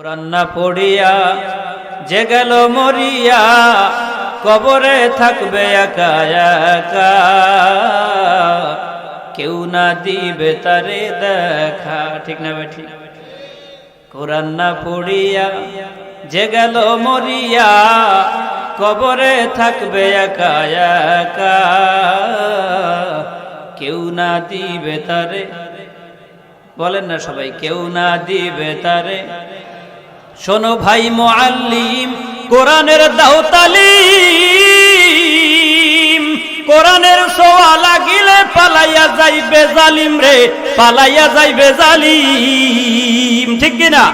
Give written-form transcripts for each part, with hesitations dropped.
কোরআন না পড়িয়া যে গেল মরিয়া, কবরে থাকবে একা একা, কেউ না দিবে তারে দেখা। ঠিক না ভাই? ঠিক। কোরআন না পড়িয়া যে গেল মরিয়া, কবরে থাকবে একা একা, কেউ না দিবে তারে। বলেন না সবাই, কেউ না দিবে তারে। শোনো ভাই মুআল্লিম, কোরআনের দাও তালিম, কোরআনের ছোঁয়া লাগিলে পালাইয়া যাইবে জালিম রে, পালাইয়া যাইবে জালিম। ঠিক কিনা?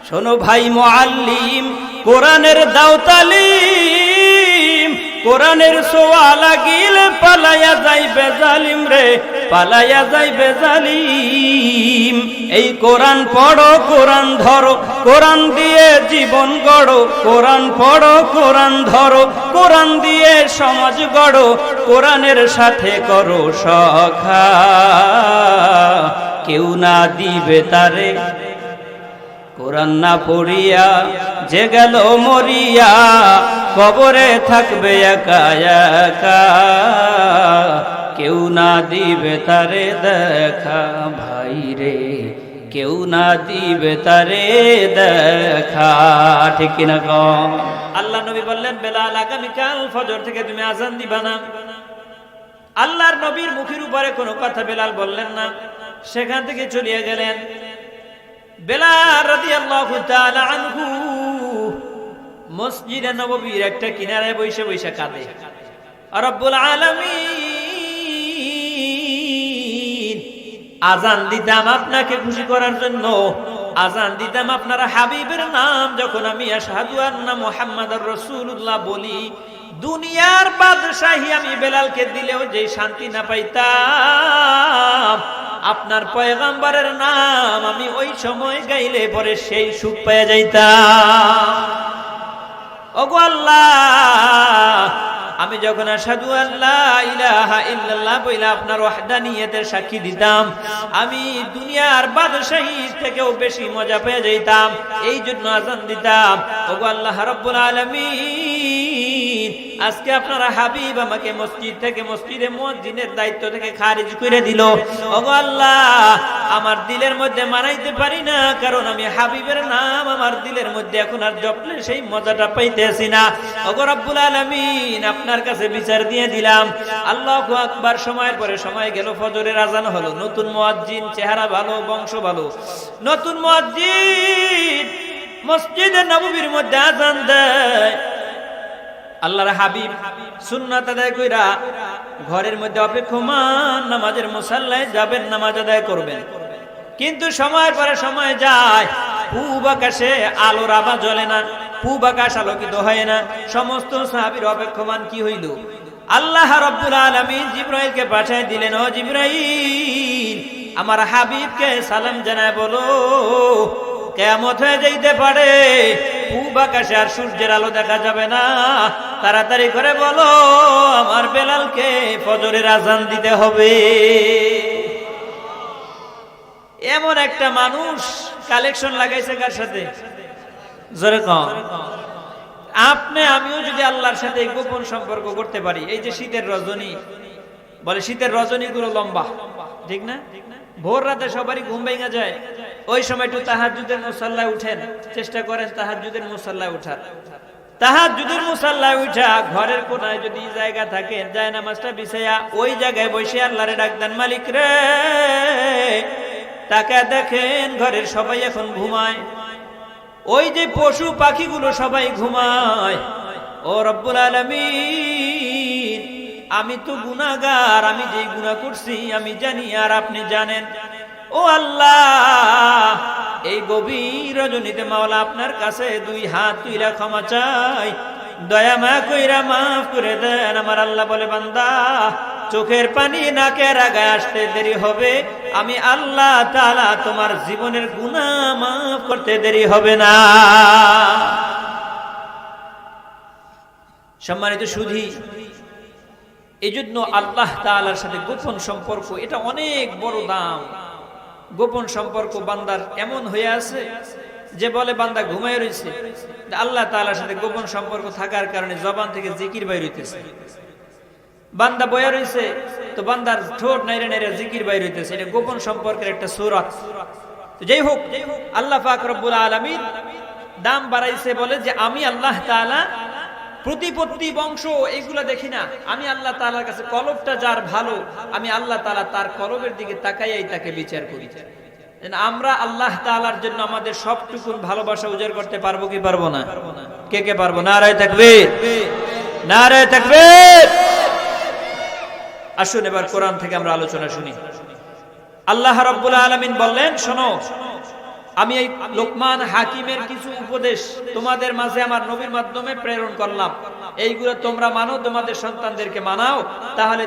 শোনো ভাই মুআল্লিম, কোরআনের দাও তালিম, কোরআনের ছোঁয়া লাগিলে পালাইয়া যাইবে জালিম রে, পালাইয়া যাইবে জালিম। এই কোরআন পড়ো, কোরআন ধরো, কোরআন দিয়ে জীবন গড়ো, কোরআন পড়ো, কোরআন ধরো, কোরআন দিয়ে সমাজ গড়ো, কোরআনের সাথে করো সখা, কেউ না দিবে তারে। কোরআন না পড়িয়া যে গেল মরিয়া, কবরে থাকবে একা একা, কেউ না দিবে তারে দেখা। ভাই রে, কেউ না দিবে তারে দেখা। ঠিক কিনা কম? আল্লাহ নবী বললেন, বেলাল আগামীকাল ফজর থেকে তুমি আজান দিবা না। আল্লাহর নবীর মুখের উপরে কোনো কথা বেলাল বললেন না, সেখান থেকে চলিয়ে গেলেন। বেলাল রাদিয়াল্লাহু তাআলা আনহু মসজিদে নববীর একটা কিনারায় বসে বসে কাঁদে। রব্বুল আলামিন, আজান দিতাম আপনাকে খুশি করার জন্য, আজান দিতাম আপনার হাবিবের নাম যখন আমি আশহাদু আন্না মুহাম্মাদুর রাসূলুল্লাহ বলি, দুনিয়ার বাদশাহী আমি বেলালকে দিলেও যে শান্তি না পাইতাম, আপনার পয়গম্বরের নাম আমি ওই সময় গাইলে পরে সেই সুখ পেয়ে যাইতাম। ওগো আল্লাহ, আমি যখন আশহাদু আল্লা ইলাহা ইল্লাল্লাহ বইলা আপনার ওয়াহদানিয়তের সাক্ষী দিতাম, আমি দুনিয়ার বাদশাহীর থেকেও বেশি মজা পেয়ে যাইতাম, এই জন্য আজান দিতাম। ওগো আল্লাহ রাব্বুল আলামিন, আজকে আপনার হাবিব আমাকে মসজিদ থেকে, মসজিদে মুয়াজ্জিনের দায়িত্ব থেকে খারিজ করে দিল। ওগো আল্লাহ, আমার দিলের মধ্যে মানাইতে পারি না, কারণ আমি হাবিবের নাম আমার দিলের মধ্যে এখন আর জপলে সেই মজাটা পাইতেছি না। ওগো রব্বুল আলামিন, আপনার কাছে বিচার দিয়ে দিলাম। আল্লাহু আকবার। সময়ের পরে সময় গেল, ফজরের আজান হলো। নতুন মুয়াজ্জিন, চেহারা ভালো, বংশ ভালো, নতুন মুয়াজ্জিন মসজিদে নববীর মধ্যে আজান দেয়। আল্লাহর হাবিব সুন্নাত আদায় কইরা ঘরের মধ্যে অপেক্ষমান, নামাজের মুসাল্লায় যাবেন, নামাজ আদায় করবেন। কিন্তু সময়ের পরে সময় যায়, পূব আকাশে আলোর আভা জ্বলে না, পূব আকাশ আলোকিত হয় না। সমস্ত সাহাবীর অপেক্ষমান কি হইল? আল্লাহ রাব্বুল আলামিন জিবরাইলকে পাঠিয়ে দিলেন, ও জিবরাইল, আমার হাবিবকে সালাম জানায় বলো, কিয়ামত হয়ে যাইতে পারে, পূব আকাশে আর সূর্যের আলো দেখা যাবে না, তাড়াতাড়ি করে বলো আমার বেলালকে ফজরের আজান দিতে হবে। এমন একটা মানুষ কালেকশন লাগাইছে কার সাথে? জোরে কম। আপনি আমিও যদি আল্লাহর সাথে গোপন সম্পর্ক করতে পারি, এই যে শীতের রজনী, বলে শীতের রজনীগুলো লম্বা, ঠিক না? ভোর রাতে সবারই ঘুম ভেঙে যায়, ওই সময় একটু তাহাজ্জুদের মুসাল্লায় উঠেন, চেষ্টা করেন তাহাজ্জুদের মুসাল্লায় উঠার। তাহাজ্জুদের মুসাল্লায় উঠা ঘরের কোনায় যদি জায়গা থাকে, যায় নামাজটা বিছাইয়া ওই জায়গায় বসে আল্লাহরে ডাক দেন, মালিক রে, তাকে দেখেন ঘরের সবাই এখন ঘুমায়, ওই যে পশু পাখিগুলো সবাই ঘুমায়। ও রব্বুল আলামিন, আমি তো গুনাহগার, আমি যে গুনাহ করছি আমি জানি আর আপনি জানেন। ও আল্লাহ, এই গভীর রজনীতে মাওলা আপনার কাছে দুই হাত তুইলা ক্ষমা চাই, দয়া মায়া কইরা মাফ করে দেন। আমার আল্লাহ বলে, বান্দা, চোখের পানি নাকের আগায় আসতে দেরি হবে, আমি আল্লাহ তাআলা তোমার জীবনের গুনাহ মাফ করতে দেরি হবে না। সম্মানিত সুধী, এই জন্য আল্লাহ তাআলার সাথে গোপন সম্পর্ক, এটা অনেক বড় দাম। গোপন সম্পর্ক বান্দার এমন হয়ে আছে, যে বলে বান্দা ঘুমায় রয়েছে, আল্লাহ তাআলার সাথে গোপন সম্পর্ক থাকার কারণে জবান থেকে জিকির বাইর হইতেছে। বান্দা বয়া রয়েছে তো বান্দার ঠোঁট নাইরে নাইরে জিকির বাইর হইতেছে, এটা গোপন সম্পর্কের একটা সূরত। তো যাই হোক, আল্লাহ পাক রব্বুল আলামিন দাম বাড়াইছে বলে যে আমি আল্লাহ তাআলা প্রতিপত্তি বংশ এগুলা দেখি না, আমি আল্লাহ তাআলার কাছে কলবটা যার ভালো, আমি আল্লাহ তাআলা তার কলবের দিকে তাকাইয়াই তাকে বিচার করি। আমরা আল্লাহ তাআলার জন্য আমাদের সবটুকুন ভালোবাসা উজাড় করতে পারবো কি পারবো না? কে কে পারবো? নারায়ে তাকবীর, নারায়ে তাকবীর। আসুন এবার কোরআন থেকে আমরা আলোচনা শুনি। আল্লাহ রাব্বুল আলামিন বললেন, শোনো, আমি এই লোকমান হাকিমের কিছু উপদেশ তোমাদের মাঝে আমার নবীর মাধ্যমে প্রেরণ করলাম, এইগুলো তোমরা মানো, তোমাদের সন্তানদেরকে মানাও, তাহলে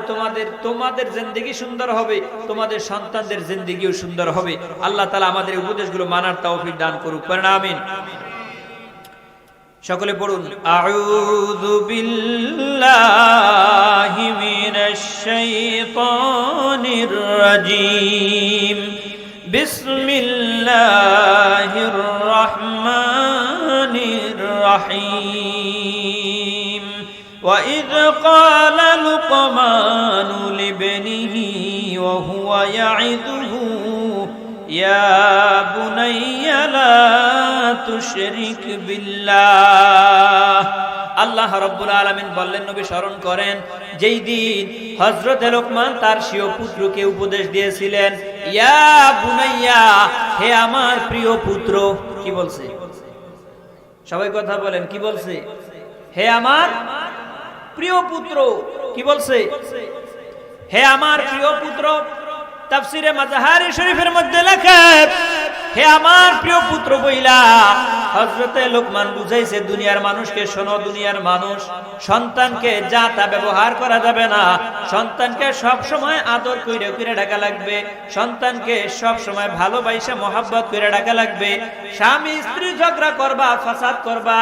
তোমাদের জিন্দেগি সুন্দর হবে, তোমাদের সন্তানদের জিন্দেগিও সুন্দর হবে। আল্লাহ তাআলা আমাদের উপদেশগুলো মানার তৌফিক দান করুক, পড়েন আমিন। সকলে পড়ুন, আউযু বিল্লাহি মিনাশ শাইতানির রাজীম, বিসমিল্লাহির রহমানির রহিম। وإذ قال لقمان لابنه وهو يعظه يا بني لا تشرك بالله। আল্লাহ রাব্বুল আলামিন বললেন, নবী স্মরণ করেন যেই দিন হযরত লোকমান তার স্বীয় পুত্রকে উপদেশ দিয়েছিলেন, ইয়া বুনাইয়া, হে আমার প্রিয় পুত্র। কি বলছে? সবাই কথা বলেন, কি বলছে? হে আমার প্রিয় পুত্র। কি বলছে? হে আমার প্রিয় পুত্র। তাফসিরে মাজাহারি শরীফের মধ্যে লেখা, হে আমার প্রিয় পুত্র বইলা হযরতে লোকমান বুঝাইছে দুনিয়ার মানুষকে, শোনো দুনিয়ার মানুষ, সন্তানকে যা তা ব্যবহার করা যাবে না, সন্তানকে সব সময় আদর কইরে কইরে ডাকা লাগবে, সন্তানকে সব সময় ভালোবাসা মহব্বত কইরে ডাকা লাগবে। স্বামী স্ত্রী ঝগড়া করবা, ফাসাদ করবা,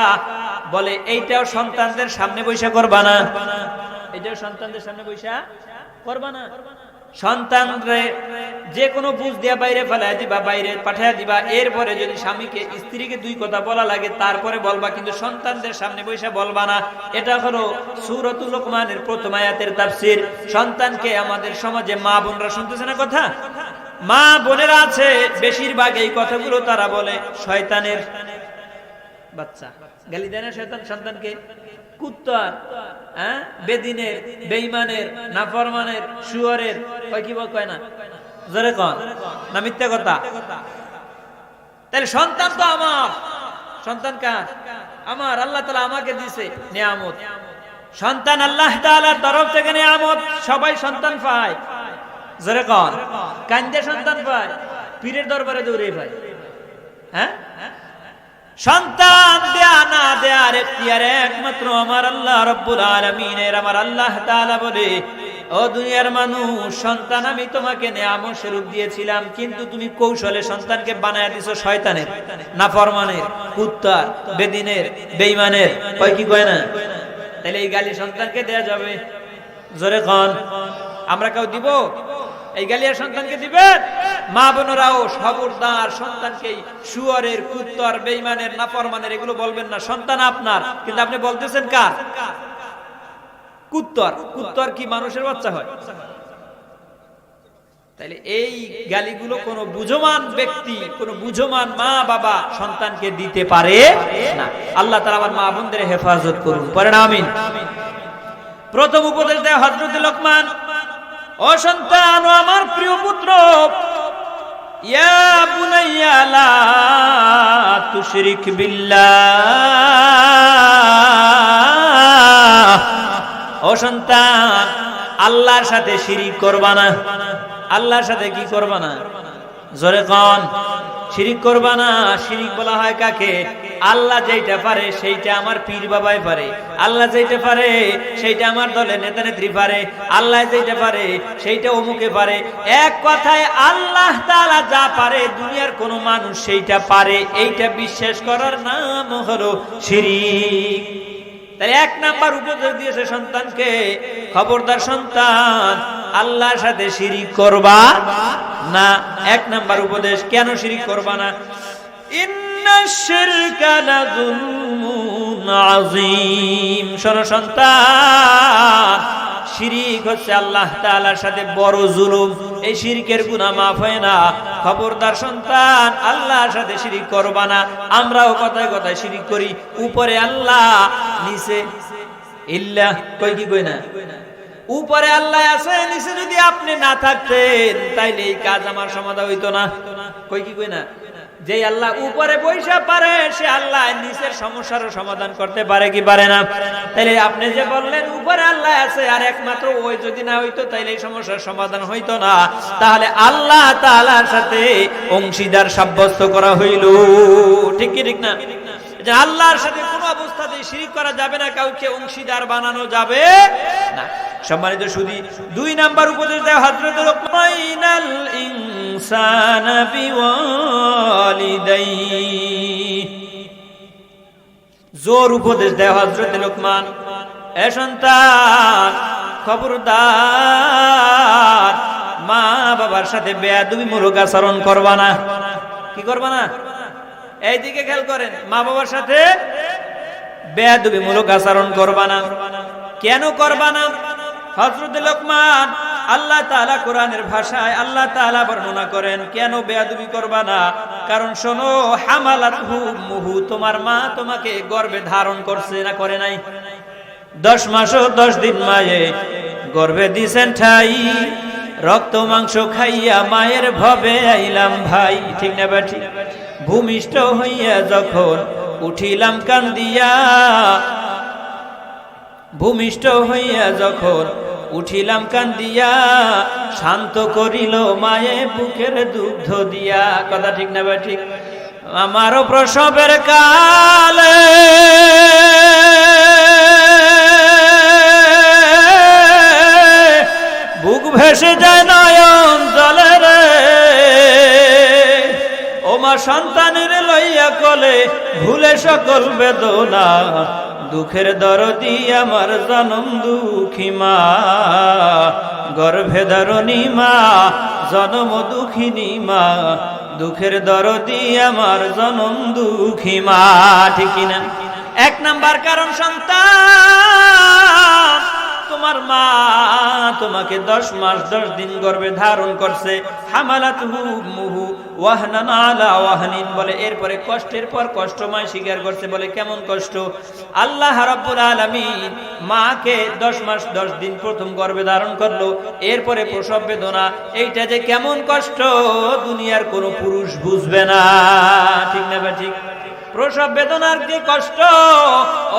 বলে এইটাও সন্তানদের সামনে বইসা করবা না, এইটাও সন্তানদের সামনে বইসা করবা না। সন্তানরে যে কোনো বুঝ দিয়া বাইরে ফেলাই দিবা, বাইরে পাঠাইয়া দিবা। এরপরে যদি স্বামীকে স্ত্রীকে দুই কথা বলা লাগে তারপরে বলবা, কিন্তু সন্তানদের সামনে বসে বলবা না। এটা হলো সূরাতুল লোকমানের প্রথম আয়াতের তাফসীর। সন্তানকে আমাদের সমাজে মা বোনরা শুনতেছে না কথা? মা বোনেরা আছে, বেশিরভাগ এই কথাগুলো তারা বলে শয়তানের বাচ্চা। গালি দেয় না শয়তান সন্তানকে? কুত্তার, বেদিনের, বেঈমানের, নাফরমানের, শুয়োরের, কয় কি কয় না? জোরে কোন না মিথ্যা কথা? তাহলে সন্তান তো আমার, সন্তান কার? আমার। আল্লাহ তাআলা আমাকে দিয়েছে নিয়ামত। সন্তান আল্লাহ তাআলার তরফ থেকে নিয়ামত। সবাই সন্তান পায়, জোরে কোন? কান্দে সন্তান পায়, পীরের দরবারে দৌড়ে পায়। হ্যাঁ, সন্তান দেয়া না দেয়ার এখতিয়ার একমাত্র আমার আল্লাহ রাব্বুল আলামিনের। আমার আল্লাহ তাআলা বলে, ও দুনিয়ার মানুষ, সন্তান আমি তোমাকে নিয়ামত স্বরূপ দিয়েছিলাম, কিন্তু তুমি কৌশলে সন্তানকে বানায়া দিছো শয়তানের, নাফরমানের, কুত্তার, বেদিনের, বেঈমানের, কয় কি কয় না? তাহলে এই গালি সন্তানকে দেয়া যাবে? জোরে কোন? আমরা কেউ দিব এই গালি? আর সন্তানকে দিবেন? মা বোনেরাও খবরদার সন্তানকে শুয়োরের, কুত্তার, বেঈমানের, নাফরমানের এগুলো বলবেন না। সন্তান আপনার, কিন্তু আপনি বলতেছেন কার? কুত্তার। কুত্তার কি মানুষের বাচ্চা হয়? তাইলে এই গালিগুলো কোন বুঝমান ব্যক্তি, কোন বুঝমান মা বাবা সন্তানকে দিতে পারে না। আল্লাহ তাআলা আমার মা বোনদের হেফাজত করুন, পড়েন আমিন। প্রথম উপদেশ দেয় হযরত লোকমান, ও সন্তান, ও আমার প্রিয় পুত্র, ইয়া বুনাইয়া লা তুশরিক বিল্লাহ। ও সন্তান, আল্লাহর সাথে শিরিক করবা না। আল্লাহর সাথে কি করবা না? জোরে কোন? শিরিক করবা না। শিরিক বলা হয় কাকে? আল্লাহ যেটা পারে সেইটা আমার পীর বাবাই পারে, আল্লাহ যেটা পারে সেইটা আমার দলের নেতা নেত্রী পারে, আল্লাহ যেটা পারে সেইটা অমুকে পারে। এক কথায় আল্লাহ তাআলা যা পারে দুনিয়ার কোন মানুষ সেইটা পারে, এইটা বিশ্বাস করার নাম হলো শিরিক। তাই এক নাম্বার উপদেশ দিয়েছে সন্তানকে, খবরদার সন্তান, আল্লাহর সাথে শিরিক করবা না। এক নাম্বার উপদেশ। কেন শিরিক করবা না? ইন্নাশ শিরকা লাযুলমুন আযীম। শোনো সন্তান, শিরিক হচ্ছে আল্লাহ তাআলার সাথে বড় জুলুম। এই শিরকের গুনাহ মাফ হয় না। খবরদার সন্তান, আল্লাহর সাথে শিরিক করবা না। আমরাও কথায় কথায় শিরিক করি। উপরে আল্লাহ, নিচে ইল্লাহ, কই কি কই না? উপরে আল্লাহ আছে, নিচে যদি আপনি না থাকতেন তাইলে এই কাজ আমার সমাধান হইতো না। কই কি কই না? যে আল্লাহ উপরে বৈশা পারে, সে আল্লাহ নিচের সমস্যার সমাধান করতে পারে কি পারে না? তাইলে আপনি যে বললেন উপরে আল্লাহ আছে আর একমাত্র ওই যদি না হইতো তাইলে এই সমস্যার সমাধান হইতো না। তাহলে আল্লাহ তাআলার সাথে অংশীদার সাব্যস্ত করা হইল। ঠিক কি ঠিক না? যে আল্লাহর সাথে কোনো অবস্থাতেই শিরক করা যাবে না, কাউকে অংশীদার বানানো যাবে না। সম্মানিত সুধী, 2 নাম্বার উপদেশ দেয় হযরত লুকমানাল ইনসানা বিওয়ালিদাইহি। জোর উপদেশ দেয় হযরত লুকমান, এ সন্তান খবরদার মা বাবার সাথে বেয়াদবিমূলক আচরণ করবা না। কি করবা না? এইদিকে খেয়াল করেন, মা বাবার সাথে বেয়াদবিমূলক আচরণ করবা না। কেন করবা না? হযরত লোকমান, আল্লাহ তাআলা কোরআনের ভাষায় আল্লাহ তাআলা বর্ণনা করেন কেন বেয়াদবি করবা না। কারণ শোনো, হামালাতহু উম্মুহু, তোমার মা তোমাকে গর্ভে ধারণ করছে না করে নাই? 10 মাস ও 10 দিন মায়ে গর্ভে দিছেন ঠাই, রক্ত মাংস খাইয়া মায়ের ভবে আইলাম ভাই। ঠিক না বেঠি? ভূমিষ্ঠ হইয়া যখন উঠিলাম কান্দিয়া, ভূমিষ্ঠ হইয়া যখন উঠিলাম কান্দিয়া, শান্ত করিল মায়ে বুকের দুগ্ধ দিয়া। কথা ঠিক না ভাই? ঠিক। আমারও প্রসবের কালে বুক ভেসে যায় নয়ন জলে রে, ও মা সন্তানের লইয়া কোলে ভুলে সকল বেদনা, দুঃখের দরদি আমার জনম দুঃখী মা, গর্ভে ধারণী মা জনম দুঃখিনী মা, দুঃখের দরদি আমার জনম দুঃখী মা। ঠিক না? 1 নাম্বার কারণ সন্তান, তোমার মা তোমাকে 10 মাস 10 দিন গর্ভে ধারণ করছে। হামালাতুহু উম্মুহু ওয়াহনান আলা ওয়াহনিন বলে, এরপরে কষ্টের পর কষ্ট মা স্বীকার করছে। বলে কেমন কষ্ট? আল্লাহ রাব্বুল আলামিন মাকে 10 মাস 10 দিন প্রথম গর্ভে ধারণ করলো, এরপরে প্রসব বেদনা। এইটা যে কেমন কষ্ট দুনিয়ার কোন পুরুষ বুঝবে না। ঠিক না ভাই? ঠিক। প্রসব বেদনার যে কষ্ট,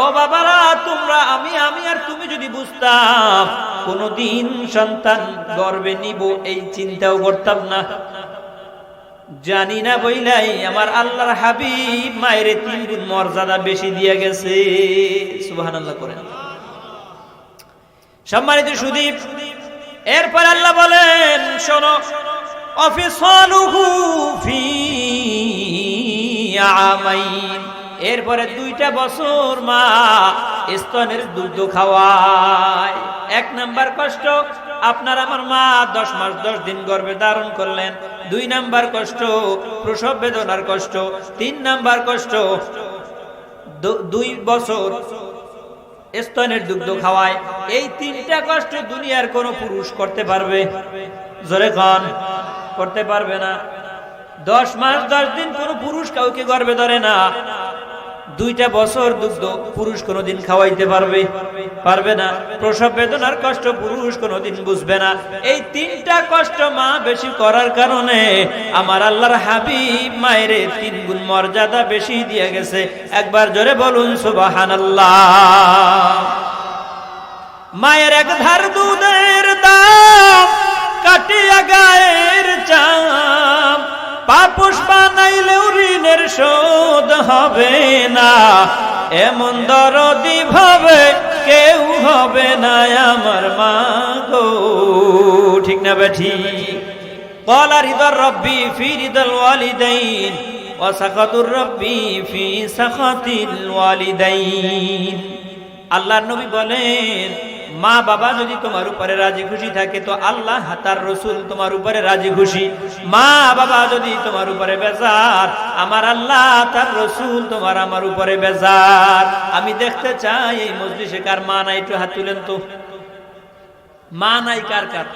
ও বাবারা তোমরা, আমি আর তুমি যদি বুঝতাম, কোনদিন সন্তান গর্ভে নিব এই চিন্তাও করতাম না। জানি না বইলাই আমার আল্লাহর হাবিব মায়ের 3 গুণ মর্যাদা বেশি দিয়ে গেছে। সুবহানাল্লাহ করেন। সম্মানিত সুধী, এরপর আল্লাহ বলেন শোনো, অফিসালুহু ফি আমাইন, এরপরে 2টা বছর মা স্তনের দুধ খাওয়ায়। 1 নাম্বার কষ্ট, আপনার আমার মা 10 মাস 10 দিন গর্ভে ধারণ করলেন। 2 নাম্বার কষ্ট প্রসব বেদনার কষ্ট। 3 নাম্বার কষ্ট 2 বছর স্তনের দুগ্ধ খাওয়ায়। এই 3টা কষ্ট দুনিয়ার কোন পুরুষ করতে পারবে? জোরে কোন করতে পারবে না। 10 মাস 10 দিন কোন পুরুষ কাউকে গর্ভে ধরে না। 2টা বছর দুগ্ধ পুরুষ কোনদিন খাওয়াইতে পারবে? পারবে না। প্রসব বেদনার কষ্ট পুরুষ কোনদিন বুঝবে না। এই 3টা কষ্ট মা বেশি করার কারণে আমার আল্লাহর হাবিব মায়ের 3 গুণ মর্যাদা বেশি দিয়ে গেছে। একবার জোরে বলুন সুবহানাল্লাহ। মায়ের 1 ধার দুধের দাম কাটিয়া গায়ের চাম, পাপুষ বানাইলেও ঋণের শোধ হবে না, এমন দরদি ভাবে কেউ হবে না আমার মা গো। ঠিক না বেঠি? ক্বালা রিদার রব্বি ফি রিদাল ওয়ালিদাইন ওয়া সাখাতুর রব্বি ফি সাখাতিল ওয়ালিদাইন। আল্লাহর নবী বলেন, মা বাবা যদি তোমার উপরে রাজি খুশি থাকে তো আল্লাহ তার রসুল তোমার উপরে রাজি খুশি। মা বাবা যদি তোমার উপরে বেজার, আমার আল্লাহ তার রসুল তোমার আমার উপরে বেজার। আমি দেখতে চাই এই মজলিসে কার মা নাই, একটু হাত তুলেন তো। মা নাই কার কার?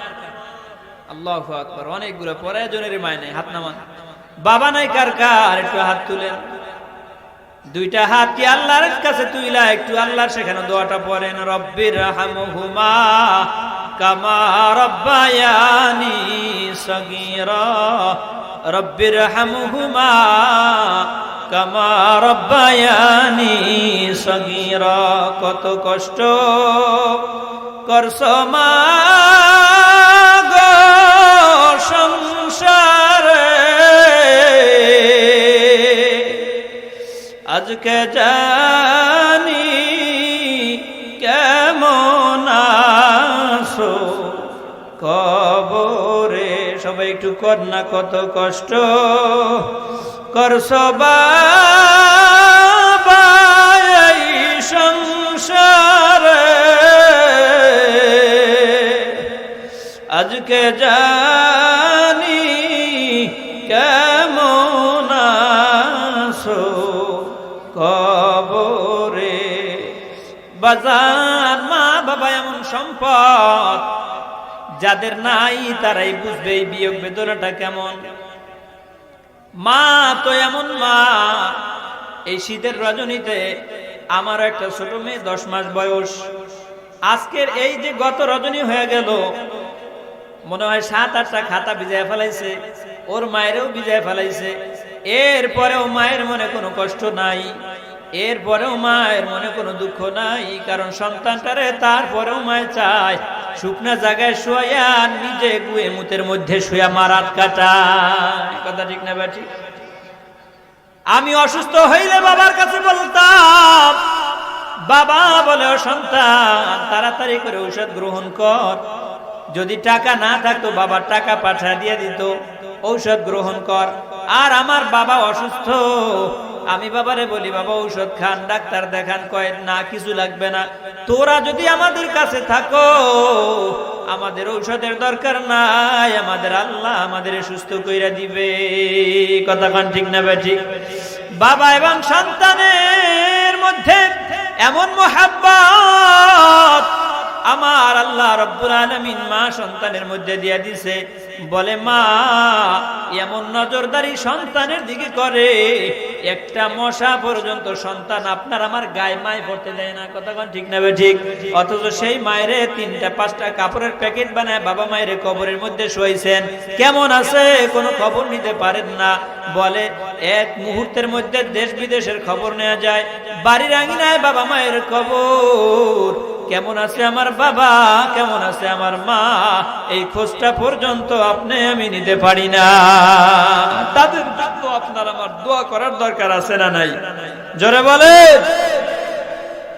আল্লাহু আকবার, অনেকগুলো পরে জনের মায় নাই, হাত নামান। বাবা নাই কার কার? একটু হাত তুলেন। দুইটা হাত কি আল্লাহর কাছে তুইলা একটু আল্লাহর সেখানে দোয়াটা পড়েন, রব্বির রাহমহুমা কামা রব্বায়ানি সগীরা, রব্বির রাহমহুমা কামা রব্বায়ানি সগীরা। কত কষ্ট করছো মা গো সংসারে, আজকে জানি কেমন আছো কবরে। সবাই একটু কর না, কত কষ্ট করছো বাবা এই সংসারে, আজকে জানি কেমন আছো কবরে। বাজার মা বাবা এমন সম্পদ, যাদের নাই তারাই বুঝবে এই বিয়োগ বেদনাটা কেমন। মা তো এমন মা, এই শীতের রজনীতে আমার একটা ছোট মেয়ে 10 মাস বয়স, আজকের এই যে গত রজনী হয়ে গেল, মনে হয় 7-8টা খাতা ভিজায় ফেলাইছে, ওর মায়েরও ভিজায় ফেলাইছে। এরপরেও মায়ের মনে কোনো কষ্ট নাই, এরপরেও মায়ের মনে কোনো দুঃখ নাই, কারণ সন্তানটারে তারপরেও মায় চায় শুকনা জায়গায় শুয়া নিজে গুয়ে মুতের মধ্যে শুয়া মারাত কাটায়। কথা ঠিক না বেটি? আমি অসুস্থ হইলে বাবার কাছে বলতাম, বাবা বলে ও সন্তান তাড়াতাড়ি করে ঔষধ গ্রহণ কর। যদি টাকা না থাকতো বাবার টাকা পাঠিয়ে দিয়ে দিত, ঔষধ গ্রহণ কর। আর আমার বাবা অসুস্থ, আমি বাবারে বলি বাবা ঔষধ খান, ডাক্তার দেখান, কয় না কিছু লাগবে না, তোরা যদি আমাদের কাছে থাকো আমাদের ঔষধের দরকার নাই, আমাদের আল্লাহ আমাদের সুস্থ কইরা দিবে। কথা কান ঠিক না বেঠিক? বাবা এবং সন্তানের মধ্যে এমন মোহাব্বত আমার আল্লাহ রব্বুল আলামিন মা সন্তানের মধ্যে দিয়ে দিছে। বলে মা এমন নজরদারি সন্তানের দিকে করে, একটা মশা পর্যন্ত সন্তান আপনার আমার গায়ে মায় পড়তে দেয় না। কথা কোন ঠিক না ঠিক? অথচ সেই মায়েরে 3টা-5টা কাপড়ের প্যাকেট বানায় বাবা মায়ের কবরের মধ্যে শোয়াইছেন, কেমন আছে কোনো খবর নিতে পারেন না। বলে এক মুহূর্তের মধ্যে দেশ বিদেশের খবর নেওয়া যায়, বাড়ির আঙিনায় বাবা মায়ের কবর, কেমন আছে আমার বাবা, কেমন আছে আমার মা, এই খোঁজটা পর্যন্ত আপনি আমি নিতে পারি না। তাদের জন্য আপনার আমার দোয়া করার দরকার আছে না নাই? জোরে বলে।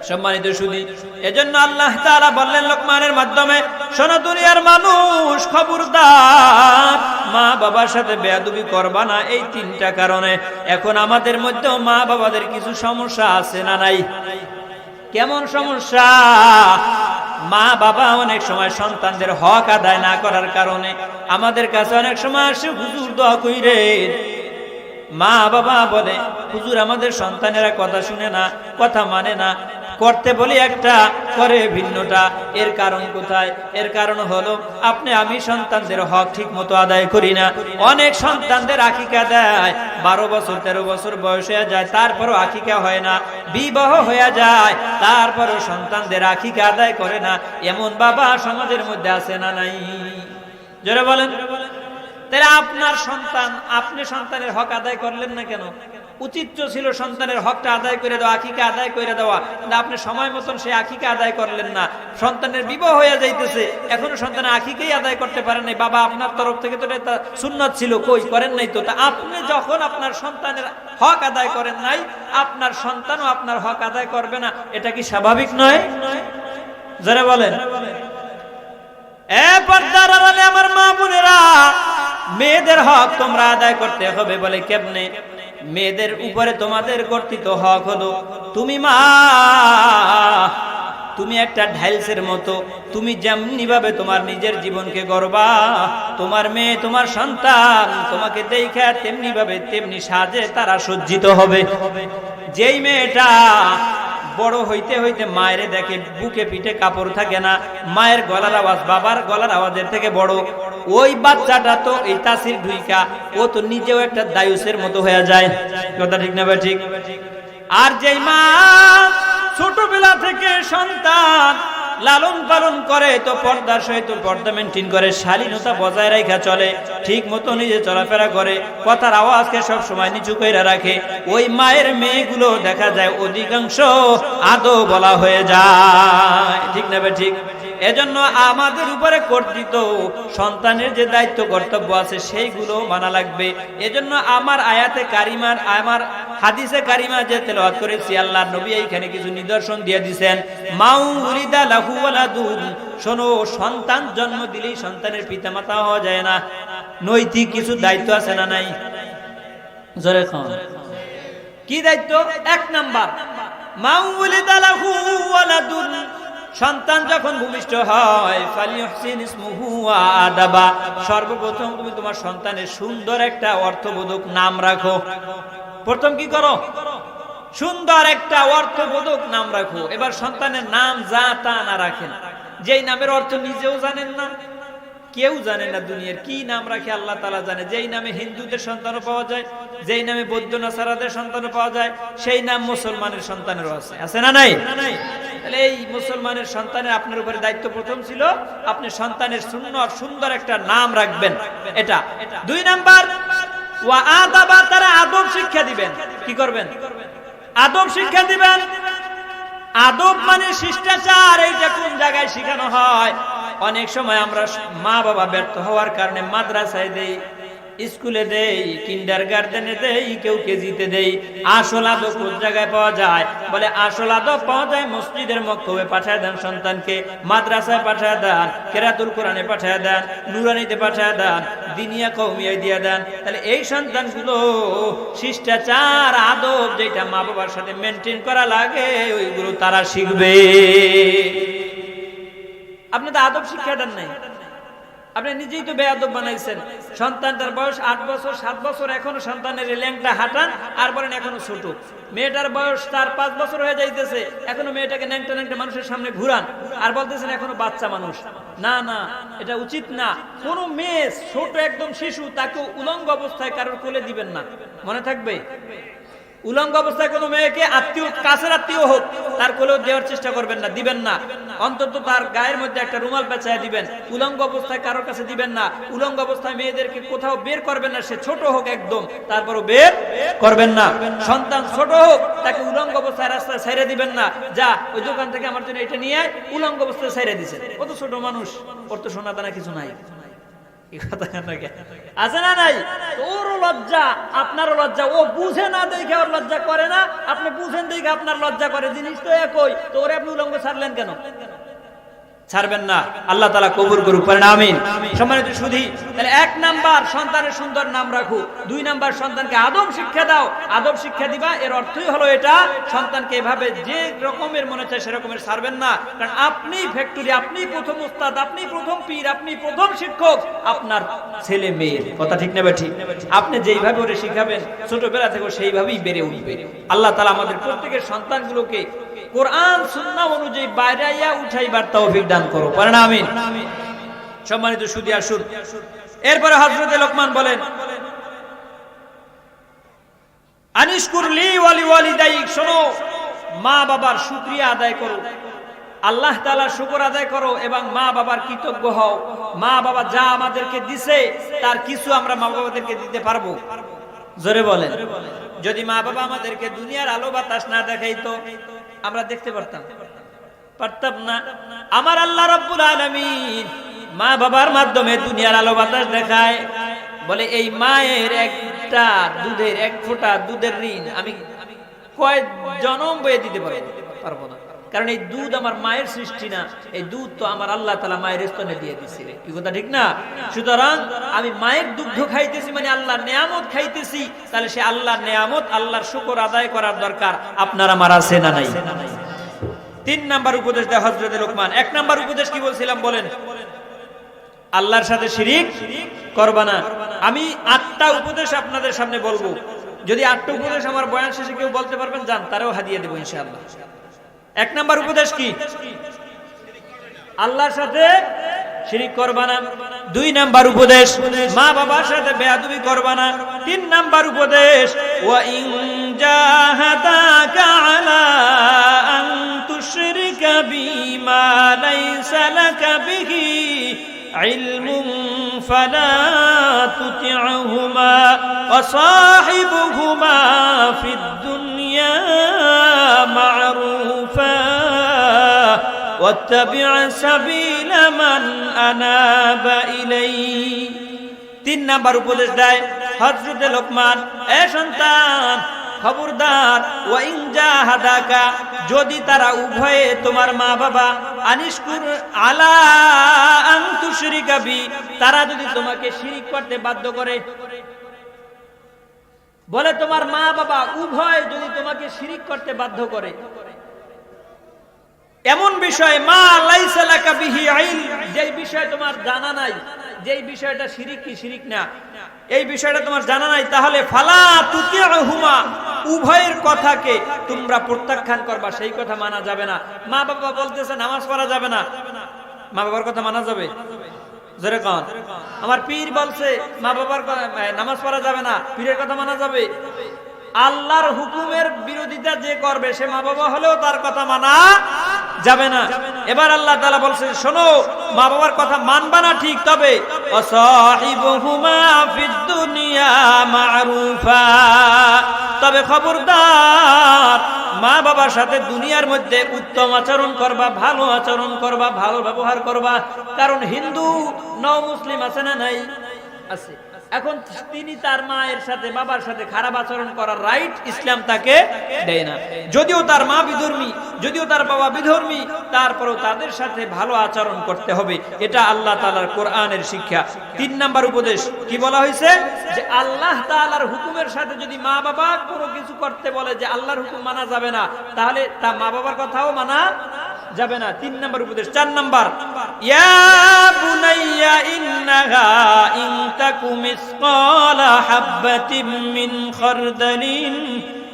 সম্মানিত সুধী, এজন্য আল্লাহ তাআলা বললেন লোকমানের মাধ্যমে, শোনো দুনিয়ার মানুষ, খবরদার মা বাবার সাথে বেয়াদবি করবা না এই 3টা কারণে। এখন আমাদের মধ্যেও মা বাবাদের কিছু সমস্যা আছে না নাই? কেমন সমস্যা? মা বাবা অনেক সময় সন্তানদের হক আদায় না করার কারণে আমাদের কাছে অনেক সময় আসে, হুজুর দোয়া কইরেন। মা বাবা বলে হুজুর আমাদের সন্তানেরা কথা শুনে না, কথা মানে না, করতে বলি একটা করে ভিন্নটা। এর কারণ কোথায়? এর কারণ হলো আপনি আমি সন্তানদের হক ঠিক মতো আদায় করি না। অনেক সন্তানদের আকিকা দেয়, 12 বছর 13 বছর বয়স হয়ে যায়, তারপরও আকিকা হয় না। বিবাহ হয়ে যায়, তারপরও সন্তানদের আকিকা আদায় করে না। এমন বাবা সমাজের মধ্যে আছে না নাই? জোরে বলেন। তাহলে আপনার সন্তান, আপনি সন্তানের হক আদায় করলেন না কেন? উচিত ছিল সন্তানের হকটা আদায় করে দেওয়া, আকিকা আদায় করে দেওয়া। আপনি সময় মতন সেই আকিকা আদায় করলেন না। সন্তানের বিবাহ হয়ে যাইতেছে, এখনো সন্তানের আকিকাই আদায় করতে পারেন নাই। বাবা আপনার তরফ থেকে তো এটা সুন্নাত ছিল, কই করেন নাই তো। তা আপনি যখন আপনার সন্তানের হক আদায় করেন নাই, আপনার সন্তানও আপনার হক আদায় করবে না। এটা কি স্বাভাবিক নয়? যারা বলেন পর্দার আড়ালে আমার মা বোনেরা, মেয়েদের হক তোমরা আদায় করতে হবে। বলে কেমনে? মেয়েদের উপরে তোমাদের কর্তৃত্ব হক হলো তুমি মা, তুমি একটা ঢাইলসের মতো, তুমি যেমনি ভাবে তোমার নিজের জীবনকে গড়বা, তোমার মেয়ে তোমার সন্তান তোমাকে দেখে তেমনি ভাবে তেমনি সাজে তারা সজ্জিত হবে। যেই মেয়েটা বড় হইতে হইতে মায়ের দেখে বুকে পিঠে কাপড় থাকে না, মায়ের গলার আওয়াজ বাবার গলার আওয়াজের থেকে বড়, ওই বাচ্চাটা তো এই তাসির ঢুইকা ও তো নিজেও একটা দায়ুসের মতো হয়ে যায়। কথা ঠিক না ভাই? ঠিক। আর যেই মা ছোটবেলা থেকে সন্তান লালন পালন করে তো পর্দার সহিত পর্দা মেনটেন করে, শালীনতা বজায় রাখা চলে, ঠিক মতো নিজে চলাফেরা করে, কথার আওয়াজকে সব সময় নিচু করে রাখে, ওই মায়ের মেয়েগুলো দেখা যায় অধিকাংশ আদো বলা হয়ে যায়। ঠিক না ভাই? ঠিক। এজন্য আমাদের উপরে কর্তৃত্ব সন্তানের যে দায়িত্ব কর্তব্য আছে সেইগুলো মানা লাগবে। এজন্য আমার আয়াতে কারিমার আমার হাদিসে কারিমা যে তেলাওয়াত করেছি, আল্লাহর নবী এইখানে কিছু নিদর্শন দিয়ে দিবেন। মাউ উলিদা লাহু ওয়ালাদুন, শোনো, সন্তান জন্ম দিলেই সন্তানের পিতামাতা হওয়া যায় না, নৈতিক কিছু দায়িত্ব আছে না নাই? জোরে খান। কি দায়িত্ব? এক নাম্বার, মাউ উলিদা লাহু ওয়ালাদুন, সন্তান যখন ভূমিষ্ঠ হয় ফালিয়হসিন ইসমুহু ওয়া আদাবা, সর্বপ্রথম তুমি তোমার সন্তানের সুন্দর একটা অর্থবোধক নাম রাখো। প্রথম কি করো? সুন্দর একটা অর্থবোধক নাম রাখো। এবার সন্তানের নাম যা তা না রাখেন, যেই নামের অর্থ নিজেও জানেন না, কেউ জানে না, দুনিয়ার কি নাম রাখে আল্লাহ তাআলা জানে। যেই নামে হিন্দুদের সন্তানও পাওয়া যায়, যেই নামে বৌদ্ধ নাসারাদের সন্তানও পাওয়া যায়, সেই নাম মুসলমানের সন্তানেরও আছে। আছে না নাই? তাহলে এই মুসলমানের সন্তানের আপনার উপরে দায়িত্ব প্রথম ছিল আপনি সন্তানের সুন্দর একটা নাম রাখবেন। এটা। দুই নাম্বার, ওয়া আদাবা, তারা আদব শিক্ষা দিবেন। কি করবেন? আদব শিক্ষা দিবেন। আদব মানে শিষ্টাচার। এইটা কোন জায়গায় শেখানো হয়? অনেক সময় আমরা মা বাবা ব্যর্থ হওয়ার কারণে মাদ্রাসায় দেই, স্কুলে দেই, কিন্ডারগার্টেনে দেই, কেউ কেজিতে দেই। আসল আদব কোন জায়গায় পাওয়া যায়? বলে আসল আদব পাওয়া যায় মসজিদের মক্তবে পাঠায় দেন সন্তানকে, মাদ্রাসায় পাঠায় দেন, কেরাতুল কোরআনে পাঠায় দেন, নুরানিতে পাঠায় দেন, দিনিয়া কওমিয়ায় দিয়ে দেন। তাহলে এই সন্তানগুলো শিষ্টাচার আদব যেটা মা বাবার সাথে মেনটেন করা লাগে ওইগুলো তারা শিখবে। আপনি তো আদব শিক্ষা দেন নাই, আপনি নিজেই তো বেয়াদব বানাইছেন। সন্তানটার বয়স 8 বছর 7 বছর, এখনো সন্তানের ল্যাংটা হাঁটান আর বলেন এখনো ছোট। মেয়েটার বয়স 4-5 বছর হয়ে যাইতেছে, এখনো মেয়েটাকে ন্যাংটা ন্যাংটা মানুষের সামনে ঘুরান আর বলতেছেন এখনো বাচ্চা মানুষ। না না, এটা উচিত না। কোন মেয়ে ছোট একদম শিশু তাকে উলঙ্গ অবস্থায় কারোর কোলে দিবেন না, মনে থাকবে। উলঙ্গ অবস্থায় কোনো মেয়েকে আত্মীয়, কাছের আত্মীয় হোক, তার কোলেও দেওয়ার চেষ্টা করবেন না, দিবেন না। অন্তত তার গায়ের মধ্যে একটা রুমাল পেঁচায় দিবেন। উলঙ্গ অবস্থায় কারোর কাছে দিবেন না। উলঙ্গ অবস্থায় মেয়েদেরকে কোথাও বের করবেন না, সে ছোট হোক একদম, তারপরও বের করবেন না। সন্তান ছোট হোক, তাকে উলঙ্গ অবস্থায় রাস্তায় ছেড়ে দিবেন না, যা ওই দোকান থেকে আমার জন্য এটা নিয়ে আয়, উলঙ্গ অবস্থায় ছেড়ে দিছেন। ও তো ছোট মানুষ, ওর তো সোনা দানা কিছু নাই। আছে না নাই? ওরও লজ্জা, আপনারও লজ্জা। ও বুঝে না দেখে ওর লজ্জা করে না, আপনি বুঝেন দেখে আপনার লজ্জা করে। জিনিস তো একই, তো ওরে আপনি উলঙ্গ ছাড়লেন কেন? ছাড়বেন না। আল্লাহ তাআলা কবুল করুক, পড়েন আমিন। সম্মানিত সুধী, তাহলে 1 নাম্বার সন্তানের সুন্দর নাম রাখো। 2 নাম্বার সন্তানকে আদব শিক্ষা দাও। আদব শিক্ষা দিবা এর অর্থই হলো এটা, সন্তানকে এভাবে যে রকমের মনে চায় সেরকমের ছাড়বেন না। কারণ আপনি ফ্যাক্টরি, আপনি প্রথম উস্তাদ, আপনি প্রথম পীর, আপনি প্রথম শিক্ষক আপনার ছেলে মেয়ের। কথা ঠিক না ঠিক? আপনি যেইভাবে ওরে শিখাবেন ছোটবেলা থেকে সেইভাবেই বেড়ে উঠবে। আল্লাহ তাআলা আমাদের প্রত্যেকের সন্তানগুলোকে কোরআন সুন্নাহ অনুযায়ী বাইরাইয়া উঠাইবার তৌফিক দান করো, পড়েন আমিন। সম্মানিত সুধী, আসুন এরপরে হযরত লোকমান বলেন, আনিশকুর লি ওয়ালি ওয়ালিদাইক, শোনো, মা বাবার শুকরিয়া আদায় করো, আল্লাহ তাআলার শুকর আদায় করো এবং মা বাবার কৃতজ্ঞ হও। মা বাবা যা আমাদেরকে দিছে তার কিছু আমরা মা বাবাদেরকে দিতে পারবো। জোরে বলেন। যদি মা বাবা আমাদেরকে দুনিয়ার আলো বাতাস না দেখাইতো আমরা দেখতে পারতাম না। আমার আল্লাহ রাব্বুল আলামিন মা বাবার মাধ্যমে দুনিয়ার আলো বাতাস দেখায়। বলে এই মায়ের একটা দুধের, 1 ফোঁটা দুধের ঋণ আমি কয় জনম বয়ে দিতে পারবো না। কারণ এই দুধ আমার মায়ের সৃষ্টি না, এই দুধ তো আমার আল্লাহ তাআলা মায়ের স্তনে দিয়ে দিয়েছিলেন। কি কথা ঠিক না? সুতরাং আমি মায়ের দুগ্ধ খাইতেছি মানে আল্লাহর নিয়ামত খাইতেছি, তাহলে সে আল্লাহর নিয়ামত, আল্লাহর শুকর আদায় করার দরকার আপনার আমার আছে না নাই? তিন নাম্বার উপদেশ দেয় হযরতে লোকমান। এক নাম্বার উপদেশ কি বলছিলাম বলেন? আল্লাহর সাথে শিরিক করবা না। আমি 8টা উপদেশ আপনাদের সামনে বলবো। যদি 8টা উপদেশ আমার বয়ান শেষে কেউ বলতে পারবেন যান, তারও হাদিয়া দেব ইনশাআল্লাহ। এক নাম্বার উপদেশ কি? আল্লাহর সাথে শিরিক করবা না। 2 নাম্বার উপদেশ মা বাবার সাথে বেয়াদবি করবা না। 3 নাম্বার উপদেশ ওয়া ইন জাহাদাকা আলা আন তুশরিকা বিমা লাইসা লাকা বিহি ইলমুন ফালা তুতি'হুমা ওয়া সাহিবহুমা ফিদ দুনিয়া মা'রুফা واتبع سبيل من أناب إليه। 3 নাম্বার উপদেশ দেয় হযরতে লোকমান, এ সন্তান খবরদার, ওয়া ইন জাহাদাকা, যদি তারা উভয়ে তোমার মা বাবা আনিশকুর আলা আন তুশরিকা বি, তারা যদি তোমাকে শিরিক করতে বাধ্য করে, বলে তোমার মা বাবা উভয় যদি তোমাকে শিরিক করতে বাধ্য করে, এমন বিষয় মা লাইসা লাকা বিহি ইলম, যেই বিষয় তোমার জানা নাই, যেই বিষয়টা শিরিক কি শিরিক না এই বিষয়টা তোমার জানা নাই, তাহলে ফালা তুতি'হুমা, উভয়ের কথাকে তোমরা প্রত্যাখ্যান করবা, সেই কথা মানা যাবে না। মা বাবা বলতেছে নামাজ পড়া যাবে না, মা বাবার কথা মানা যাবে? জোরে কোন? আমার পীর বলছে মা বাবার নামাজ পড়া যাবে না, পীরের কথা মানা যাবে? আল্লাহর হুকুমের বিরোধিতা যে করবে সে মা বাবা হলেও তার কথা মানা যাবে না। এবার আল্লাহ তাআলা বলছেন শোনো, মা বাবার কথা মানবা না ঠিক, তবে ওয়াসাহিবুহুমা ফিদ দুনিয়া মা'রুফা, তবে খবরদার মা বাবার সাথে দুনিয়ার মধ্যে উত্তম আচরণ করবা, ভালো আচরণ করবা, ভালো ব্যবহার করবা। কারণ হিন্দু নও মুসলিম আছে না নাই? আছে। এখন তিনি তার মায়ের সাথে বাবার সাথে খারাপ আচরণ করার রাইট ইসলাম তাকে দেয় না। যদিও তার মা বিধর্মী, যদিও তার বাবা বিধর্মী, তারপরেও তাদের সাথে ভালো আচরণ করতে হবে। এটা আল্লাহ তাআলার কোরআনের শিক্ষা। 3 নাম্বার উপদেশ কি বলা হয়েছে? যে আল্লাহ তাআলার হুকুমের সাথে যদি মা বাবা কোনো কিছু করতে বলে যে আল্লাহর হুকুম মানা যাবে না, তাহলে তা মা বাবার কথাও মানা যাবে না। 3 নাম্বার উপদেশ। 4 নাম্বার, ইয়া বুনাইয়া ইন্নাহা ইন তাকু মিসকালা হাববাতিন মিন খারদালিন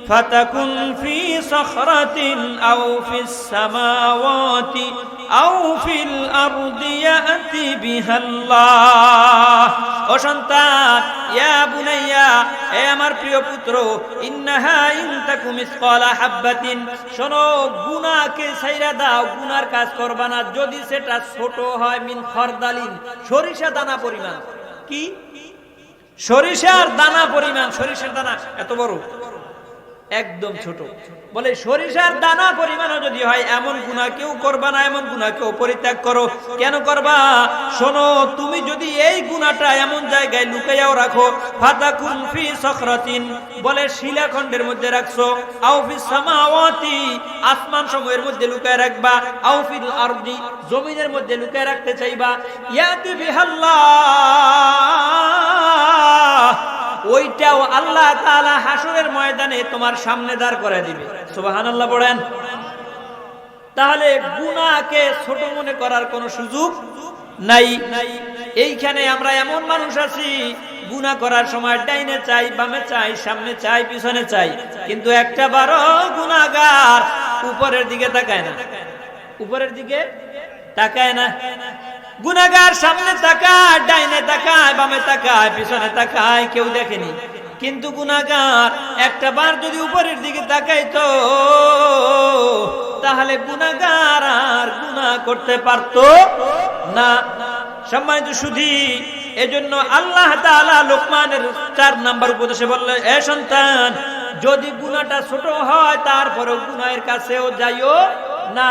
ফাতাকুন ফি সাখরাতিন আও ফিস সামাওয়াতি আও ফিল আরদি ইয়াতি বিহাল্লাহ। ও সন্তান, ইয়া বুনাইয়া, এ আমার প্রিয় পুত্র, ইন্নাহা ইন তাকু মিসকালা হাববাতিন, শোনো গুনাহকে ছাইরা দাও, গুনার কাজ করবা না যদি সেটা ছোট হয়, মিন খারদালিন, সরিষা দানা পরিমাণ। কি? সরিষার দানা পরিমাণ। সরিষার দানা এত বড়, একদম ছোট। বলে সরিষার দানা পরিমাণও যদি হয় এমন গুনাহ কেউ করবা না, এমন গুনাহ কেউ পরিত্যাগ করো। কেন করবা? শোনো, তুমি যদি এই গুনাহটা এমন জায়গায় লুকাইয়াও রাখো, ফাতাকুন ফি সাখরাতিন, বলে শিলাখণ্ডের মধ্যে রাখছো, আও ফিস সামাওয়াতি, আসমান সমূহের মধ্যে লুকায় রাখবা, আও ফিল আরদি, জমিনের মধ্যে লুকায় রাখতে চাইবা, ইয়াতি বিহাল্লাহ, ওইটাও আল্লাহ তাআলা হাসরের ময়দানে তোমার সামনে দাঁড় করে দিবে। সুবহানাল্লাহ পড়েন। তাহলে গুনাহকে ছোট মনে করার কোনো সুযোগ নাই। এইখানে আমরা এমন মানুষ আছি, গুনাহ করার সময় ডাইনে চাই, বামে চাই, সামনে চাই, পিছনে চাই, কিন্তু একটা বারো গুনাহগার উপরের দিকে তাকায় না, উপরের দিকে তাকায় না। গুনাহগার সামনে তাকায়, ডাইনে তাকায়, বামে তাকায়, পিছনে তাকায়, কেউ দেখেনি। কিন্তু গুনাহগার একটা বার যদি উপরের দিকে তাকাইতো, তাহলে গুনাহগার আর গুনাহ করতে পারতো না। সম্মানিত সুধী, এজন্য আল্লাহ তাআলা লোকমানের 4 নাম্বার উপদেশে বললেন, এ সন্তান, যদি গুনাহটা ছোট হয় তারপরেও গুনাহের কাছেও যাইও না।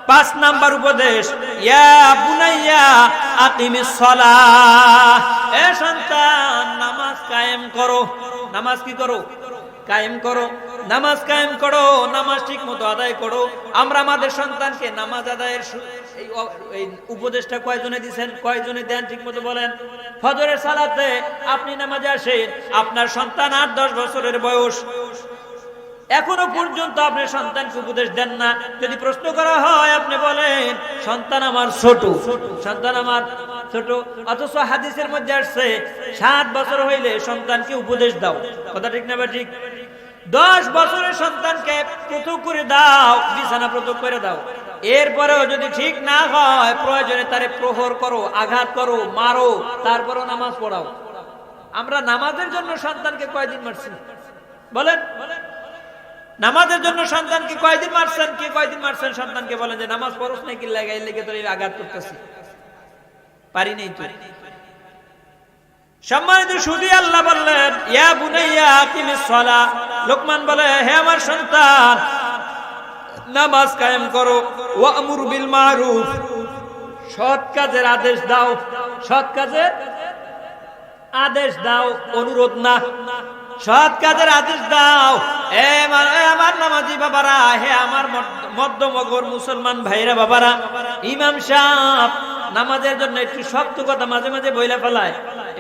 5 নাম্বার উপদেশ, ইয়া বুনাইয়া আকিমিস সালাহ, এ সন্তান, নামাজ কায়েম করো। নামাজ কি করো? কায়েম করো। নামাজ কায়েম করো, নামাজ ঠিক মতো আদায় করো। আমরা আমাদের সন্তানকে নামাজ আদায়ের এই উপদেশটা কয়জনে দিবেন? কয়জনে দেন ঠিক মতো বলেন? ফজরের সালাতে আপনি নামাজে আসেন, আপনার সন্তান 8-10 বছরের বয়স, এখনো পর্যন্ত আপনি সন্তানকে উপদেশ দেন না। যদি প্রশ্ন করা হয় আপনি বলেন সন্তান আমার ছোট, সন্তান আমার ছোট। অথচ হাদিসের মধ্যে আসছে 7 বছর হইলে সন্তানকে উপদেশ দাও। কথা ঠিক না? ঠিক। 10 বছরের সন্তানকে পৃথক করে দাও, বিছানা পৃথক করে দাও। এরপরেও যদি ঠিক না হয় প্রয়োজনে তারে প্রহর করো, আঘাত করো, মারো, তারপরও নামাজ পড়াও। আমরা নামাজের জন্য সন্তানকে কয়দিন মারছি বলেন? নামাজের জন্য সন্তানকে কয়দিন মারছেন? কে কয়দিন মারছেন সন্তানকে? বলেন যে নামাজ পড়ছ না, কি লাগাই লেগে তোর আঘাত করতেছি, পারি নাই তো। সম্মানিত সুধী, আল্লাহ বললেন ইয়া বুনাইয়া আকিমিস সালাহ। লোকমান বলে হে আমার সন্তান নামাজ কায়েম করো, ওয়ামুর বিল মারুফ, সৎ কাজের আদেশ দাও। সৎ কাজের আদেশ দাও, অনুরোধ না, সৎ কাজের আদেশ দাও। আমার নামাজি বাবারা, হে আমার মধ্যমগর মুসলমান ভাইরা বাবারা, ইমাম সাহেব নামাজের জন্য একটু শক্ত কথা মাঝে মাঝে বইলা ফেলায়।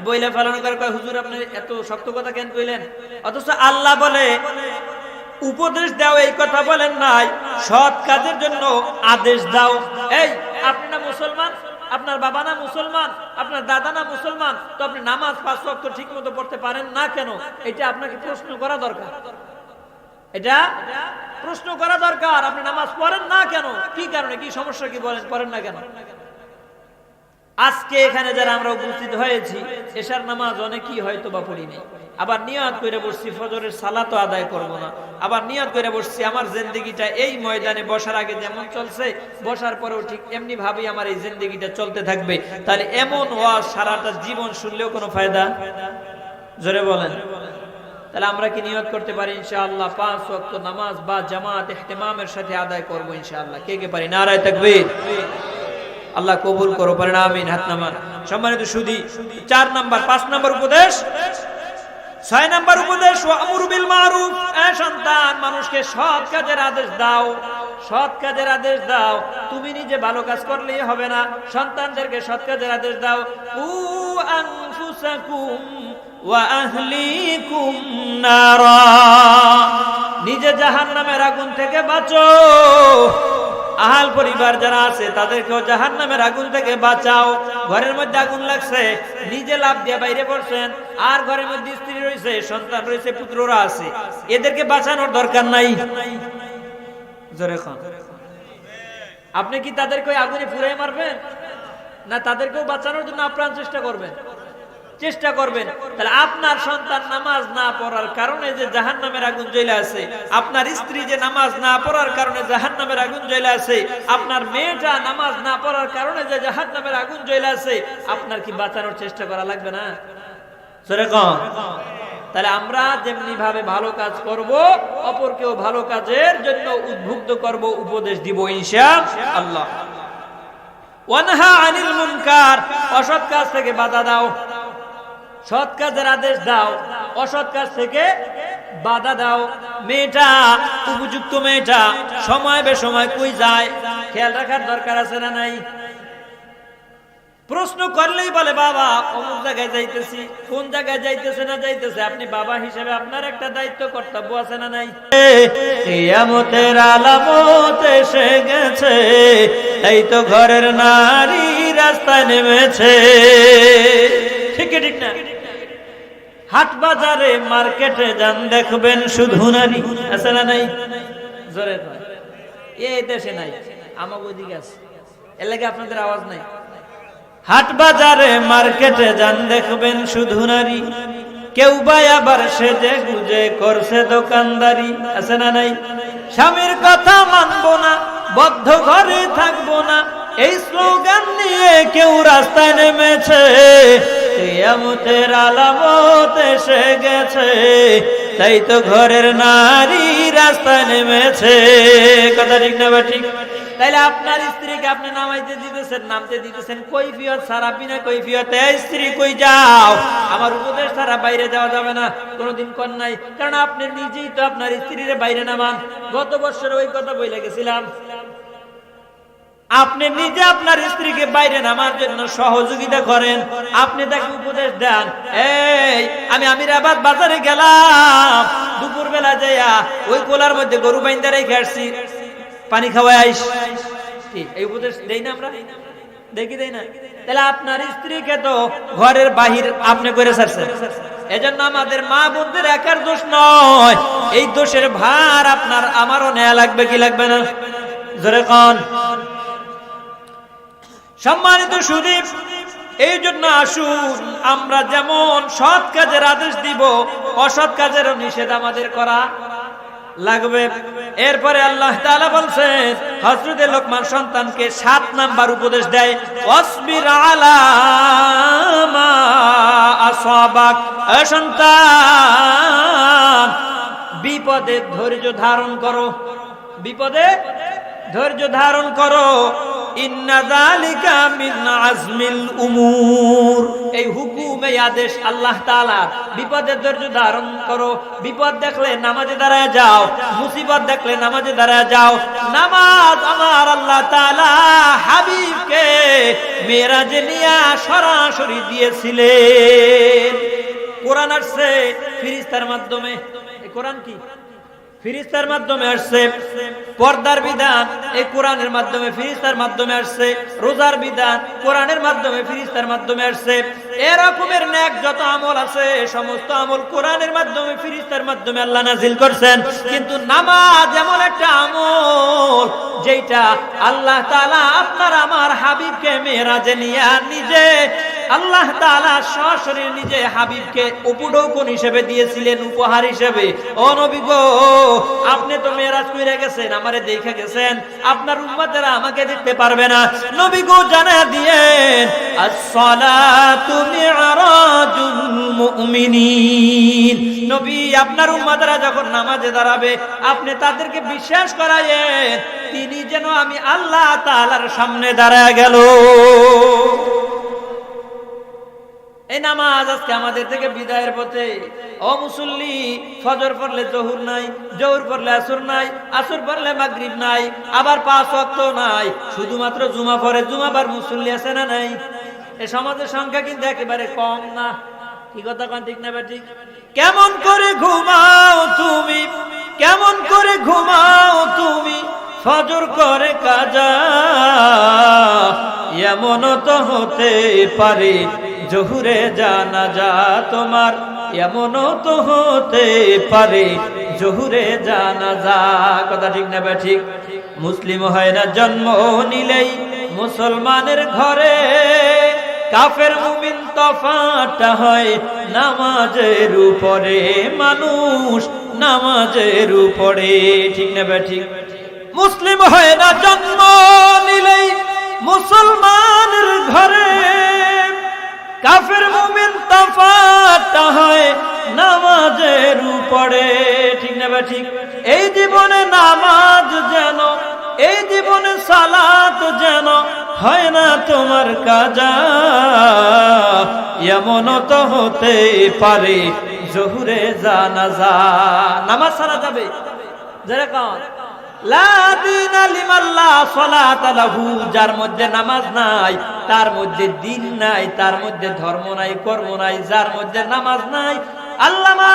বইলা ফেলানো করে কয় হুজুর আপনি এত শক্ত কথা কেন কইলেন? অথচ আল্লাহ বলে উপদেশ দাও, এই কথা বলেন নাই, সৎ কাজের জন্য আদেশ দাও। এই আপনি না মুসলমান, আপনার বাবা না মুসলমান, আপনার দাদা না মুসলমান, তো আপনি নামাজ 5 ওয়াক্ত ঠিক মতো পড়তে পারেন না কেন? এটা আপনাকে প্রশ্ন করা দরকার। এটা প্রশ্ন করা দরকার। আপনি নামাজ পড়েন না কেন? কি কারণে? কি সমস্যা? কি বলেন পড়েন না কেন? আজকে এখানে যারা আমরা উপস্থিত হয়েছি, এশার নামাজ অনেকেই হয়তো বা পড়ি নাই, আবার নিয়ত করে বসছি ফজরের সালাতও আদায় করব না, আবার নিয়ত করে বসছি আমার জিন্দেগিটা এই ময়দানে বসার আগে যেমন চলছে বসার পরেও ঠিক এমনি ভাবেই আমার এই জিন্দেগিটা চলতে থাকবে। তাহলে এমন ওয়াজ সারাটা জীবন শুনলেও কোনো ফায়দা? জোরে বলেন। তাহলে আমরা কি নিয়ত করতে পারি ইনশাআল্লাহ 5 ওয়াক্ত নামাজ বা জামাত ইহতিমামের সাথে আদায় করব ইনশাআল্লাহ? কে কে পারি? নারায়ে তাকবীর। আল্লাহ কবুল করো, পারেন আমিন। হাত নামান। সম্মানিত সুধী, 4 নাম্বার, 5 নাম্বার উপদেশ। 6 নাম্বার উপদেশ ওয়ামুর বিল মারুফ। সন্তান মানুষকে সৎ কাজের আদেশ দাও, সৎ কাজের আদেশ দাও। তুমি নিজে ভালো কাজ করলেই হবে না, সন্তানদেরকে সৎ কাজের আদেশ দাও। কু আনফুসাকুম ওয়া আহলিকুম নারা, নিজে জাহান্নামের আগুন থেকে বাঁচো, আহাল পরিবার যারা আছে তাদেরকেও জাহান্নামের আগুন থেকে বাঁচাও। ঘরের মধ্যে আগুন লাগছে, নিজে লাফ দিয়ে বাইরে পড়ছেন, আর ঘরের মধ্যে স্ত্রী রয়েছে, সন্তান রয়েছে, পুত্ররা আছে, এদেরকে বাঁচানোর দরকার নাই। জোরে খান। আপনি কি তাদেরকে আগুনে পুড়িয়ে মারবেন? না, তাদেরকেও বাঁচানোর জন্য আপ্রাণ চেষ্টা করবেন, চেষ্টা করবেন। তাহলে আপনার সন্তান নামাজ না পড়ার কারণে যে জাহান্নামের আগুন জ্বলে আছে, আপনার স্ত্রী যে নামাজ না পড়ার কারণে জাহান্নামের আগুন জ্বলে আছে, আপনার মেয়েটা নামাজ না পড়ার কারণে যে জাহান্নামের আগুন জ্বলে আছে, আপনার কি বাঁচানোর চেষ্টা করা লাগবে না? সেরকম। তাহলে আমরা যেমনি ভাবে ভালো কাজ করব, অপরকেও ভালো কাজের জন্য উদ্বুদ্ধ করব, উপদেশ দিব ইনশাআল্লাহ। ওয়ানহা আনিল মুনকার, অসৎ কাজ থেকে বাধা দাও, সৎ কাজের আদেশ দাও, অসৎ কাজ থেকে বাধা দাও। মেয়েটা, উপযুক্ত মেয়েটা সময় বেসময় কই যায় খেয়াল রাখার দরকার আছে না নাই? প্রশ্ন করলেই বলে বাবা অমুক জায়গায় যাইতেছি, কোন জায়গায় যাইতেছে না যাইতেছে, আপনি বাবা হিসেবে আপনার একটা দায়িত্ব কর্তব্য আছে না নাই? কিয়ামতের আলামত এসে গেছে, এই তো ঘরের নারী রাস্তায় নেমেছে। ঠিক ঠিক না? হাট বাজারে মার্কেটে যান, দেখবেন শুধু নারী, আছে না নাই? জোরে এই দেশে নাই, আমাকে ওইদিকে আছে, এর লাগে আপনাদের আওয়াজ নাই। হাট বাজারে মার্কেটে যান, দেখবেন শুধু নারী, কেউ বা আবার সেজে গুজে করছে দোকানদারি, আছে না নাই? স্বামীর কথা মানবো না, বদ্ধ ঘরে থাকবো না, এই স্লোগান নিয়ে কেউ রাস্তায় নেমেছে। কিয়ামতের আলামত এসে গেছে, তাই তো ঘরের নারী রাস্তায় নেমেছে। কথা ঠিক না? ঠিক। তাইলে আপনার স্ত্রীকে আপনি নামাইতে দিতেছেন, নামতে দিতেছেন কৈফিয়ত ছাড়া, বিনা কৈফিয়তে। স্ত্রী কই যাও, আমার উপদেশ ছাড়া বাইরে যাওয়া যাবে না, কোনোদিন কর নাই, কারণ আপনি নিজেই তো আপনার স্ত্রীর বাইরে নামান। গত বছর ওই কথা বলে গেছিলাম, আপনি নিজে আপনার স্ত্রীকে বাইরে নামার জন্য সহযোগিতা করেন, আপনি তাকে উপদেশ দেন। এই আমি আমিরাবাদ বাজারে গেলাম, দুপুর বেলা যাইয়া ওই কোলার মধ্যে গরু বাইন্দা রেখে আসছি, পানি খাওয়াই আইস। এই উপদেশ দেই না আমরা? দেখি দেই না? তাহলে আপনার স্ত্রীকে তো ঘরের বাহির আপনি করে ছাড়ছেন। এজন্য আমাদের মা বোনদের একার দোষ নয়, এই দোষের ভার আপনার আমারও নেওয়া লাগবে কি লাগবে না? জোরে কোন। সম্মানিত সুধী, এই জন্য আসুন আমরা যেমন সৎ কাজের আদেশ দিব, অসৎ কাজেরও নিষেধ আমাদের করা লাগবে। এরপরে আল্লাহ তাআলা বলছেন, হযরত লোকমান সন্তানকে 7 নাম্বার উপদেশ দেয়, ওয়াসবির আলা মা আসাবাক। সন্তান, বিপদে ধৈর্য ধারণ করো, বিপদে ধৈর্য ধারণ করো। ইন্না যালিকা মিন আজমিল উমুর। এই হুকুম, এই আদেশ আল্লাহ তাআলা, বিপদে ধৈর্য ধারণ করো। বিপদ দেখলে নামাজে দাঁড়ায় যাও, মুসিবত দেখলে নামাজে দাঁড়ায় যাও। নামাজ আমার আল্লাহ তাআলা হাবিবকে মেরাজে নিয়ে সরাসরি দিয়েছিলেন। কোরআন আসছে ফেরেশতার মাধ্যমে। এই কোরআন কি? ফেরেশতার মাধ্যমে আসছে। পর্দার বিধান এই কোরআনের মাধ্যমে ফেরেশতার মাধ্যমে আসছে। রোজার বিধান কোরআনের মাধ্যমে ফেরেশতার মাধ্যমে আসছে। এরকমের নেক যত আমল আছে সমস্ত আমল কোরআনের মাধ্যমে ফেরেশতার মাধ্যমে আল্লাহ নাজিল করছেন। কিন্তু নামাজ এমন একটা আমল যেটা আল্লাহ তাআলা আপনার আমার হাবিবকে মেরাজে নিয়ে নিজে আল্লাহ তাআলা সরাসরি নিজে হাবিবকে উপঢৌকন হিসেবে দিয়েছিলেন, উপহার হিসেবে। ও নবী গো, আপনি তো মেরাজ কইরা গেছেন, আমারে দেখে গেছেন, আপনার উম্মতেরা আমাকে দেখতে পারবে না। নবী গো জানায়া দিয়েন, as-salatu mi'rajul মুমিনিন। নবী, আপনার উম্মতেরা যখন নামাজে দাঁড়াবে আপনি তাদেরকে বিশ্বাস করায়েন তিনি যেন আমি আল্লাহ তাআলার সামনে দাঁড়ায় গেল। এই নামাজ আজকে আমাদের থেকে বিদায়ের পথে। ও মুসল্লি, ফজর পড়লে জোহর নাই, জোহর পড়লে আসর নাই, আসর পড়লে মাগরিব নাই, আবার 5 ওয়াক্ত নাই, শুধুমাত্র জুমা পড়ে। জুমাবার মুসল্লি আছে না নাই? এই সমাজের সংখ্যা কিন্তু একেবারে কম না। কি কথা কোন, ঠিক না ঠিক? কেমন করে ঘুমাও তুমি, কেমন করে ঘুমাও তুমি, ফজর করে কাজা, এমন তো হতে পারে জোহরে জানাজা তোমার, এমন তো হতে পারে জোহরে জানাজা। কথা ঠিক না ঠিক? মুসলিম হয় না জন্ম নিলেই মুসলমানের ঘরে, কাফের মুমিন তফাৎ হয় নামাজের উপরে, মানুষ নামাজের উপরে। ঠিক না ঠিক? মুসলিম হয় না জন্ম নিলেই মুসলমানের ঘরে, কাফের মুমিন তফাৎ হয় নামাজের উপরে। ঠিক না ঠিক? এই জীবনে নামাজ যেন, এই জীবনে সালাত যেন হয় না তোমার কাজা, এমন তো হতে পারে জোহরে জানাজা। নামাজ ছাড়া যাবে? যারা কান লা দীনা লিমান লা সালাতা লাহু, যার মধ্যে নামাজ নাই তার মধ্যে দিন নাই, তার মধ্যে ধর্ম নাই, কর্ম নাই। যার মধ্যে নামাজ নাই, আল্লামা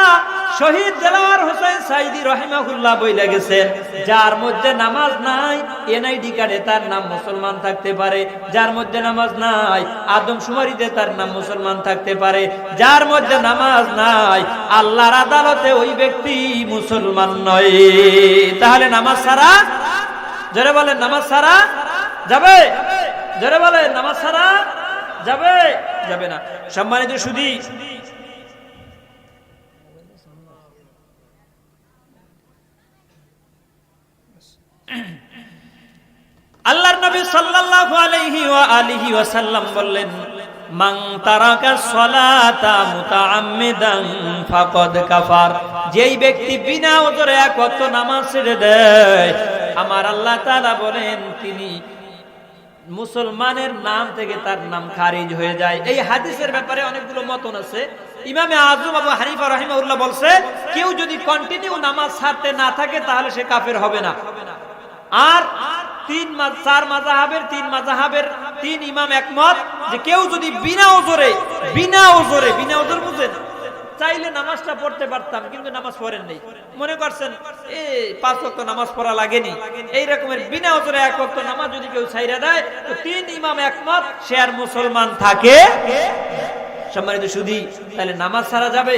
শহীদ দেলাওয়ার হোসেন সাইদি রাহিমাহুল্লাহ বইলা গেছেন, যার মধ্যে নামাজ নাই এনআইডি কার্ডে তার নাম মুসলমান থাকতে পারে, যার মধ্যে নামাজ নাই আদমশুমারিতে তার নাম মুসলমান থাকতে পারে, যার মধ্যে নামাজ নাই আল্লাহর আদালতে ওই ব্যক্তি মুসলমান নয়। তাহলে নামাজ ছাড়া, জোরে বলেন, নামাজ ছাড়া যাবে? জোরে বলেন, নামাজ ছাড়া যাবে? যাবে না। সম্মানিত সুধী, আল্লাহর নবী সাল্লাল্লাহু আলাইহি ওয়া আলিহি ওয়াসাল্লাম বললেন, মান তারাকা সালাতা মুতাআম্মিদান ফাকাদ কাফার। যেই ব্যক্তি বিনা ওজরে এক ওয়াক্ত নামাজ ছেড়ে দেয়, আমার আল্লাহ তাআলা বলেন তিনি মুসলমানের নাম থেকে তার নাম খারিজ হয়ে যায়। এই হাদিসের ব্যাপারে অনেকগুলো মতন আছে। ইমামে আযম আবু হানিফা রাহিমাহুল্লাহ বলছে, কেউ যদি কন্টিনিউ নামাজ ছাড়তে না থাকে তাহলে সে কাফের হবে না। আর 4 মাযহাবের 3 ইমাম একমত যে কেউ যদি বিনা ওজরে বুঝেন, চাইলে নামাজটা পড়তে পারতাম, কিন্তু নামাজ পড়েন নাই। মনে করছেন এই 5 ওয়াক্ত নামাজ পড়া লাগেনি, এই রকমের বিনা ওজরে 1 ওয়াক্ত নামাজ যদি কেউ ছাইরা দেয় তো 3 ইমাম একমত সে আর মুসলমান থাকে। সম্মানিত সুধী, তাহলে নামাজ ছাড়া যাবে?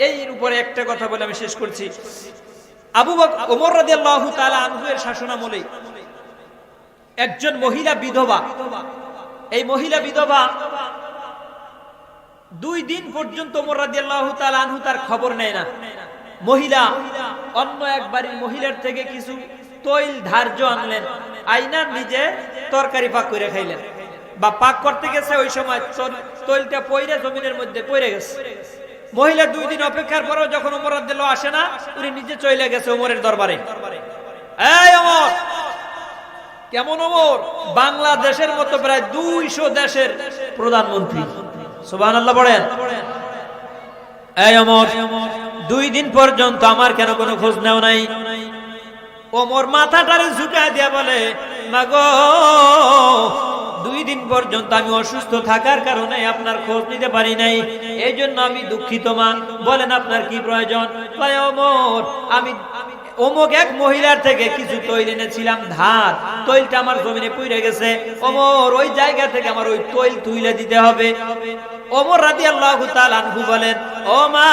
এর উপরে একটা কথা বলে আমি শেষ করছি। আবু বকর ওমর রাদিয়াল্লাহু তাআলা আনহু এর শাসনামলে একজন মহিলা বিধবা, এই মহিলা বিধবা 2 দিন পর্যন্ত ওমর রাদিয়াল্লাহু তাআলা আনহু তার খবর নেয় না। মহিলা অন্য এক বাড়ির মহিলার থেকে কিছু তৈল ধার্য আনলেন, আইনার নিজে তরকারি পাক করে খাইলেন, বা পাক করতে গেছে ওই সময় তৈলটা পইরে জমিনের মধ্যে পড়ে গেছে। মহিলা 2 দিন অপেক্ষার পরেও যখন ওমর রাদিয়াল্লাহু আসে না, উনি নিজে চলে গেছে ওমরের দরবারে। এই ওমর! কেমন ওমর? বাংলাদেশের মতো প্রায় 200 দেশের প্রধানমন্ত্রী। সুবহানাল্লাহ বলেন। এই ওমর, 2 দিন পর্যন্ত আমার কেন কোনো খোঁজ নেও নাই? ওমর মাথাটারে ঝুঁকায় দিয়া বলে, মাগো 2 দিন পর্যন্ত আমি অসুস্থ থাকার কারণে আপনার খোঁজ নিতে পারি নাই, এই জন্য আমি দুঃখিত মা। বলেন আপনার কি প্রয়োজন? কয় ওমর, আমি অমুক এক মহিলার থেকে কিছু তৈল এনেছিলাম ধার, তৈলটা আমার জমিনে পড়ে গেছে, ওমর ওই জায়গা থেকে আমার ওই তৈল তুলে দিতে হবে। ওমর রাদিয়াল্লাহু তাআলা আনহু বলেন, ও মা,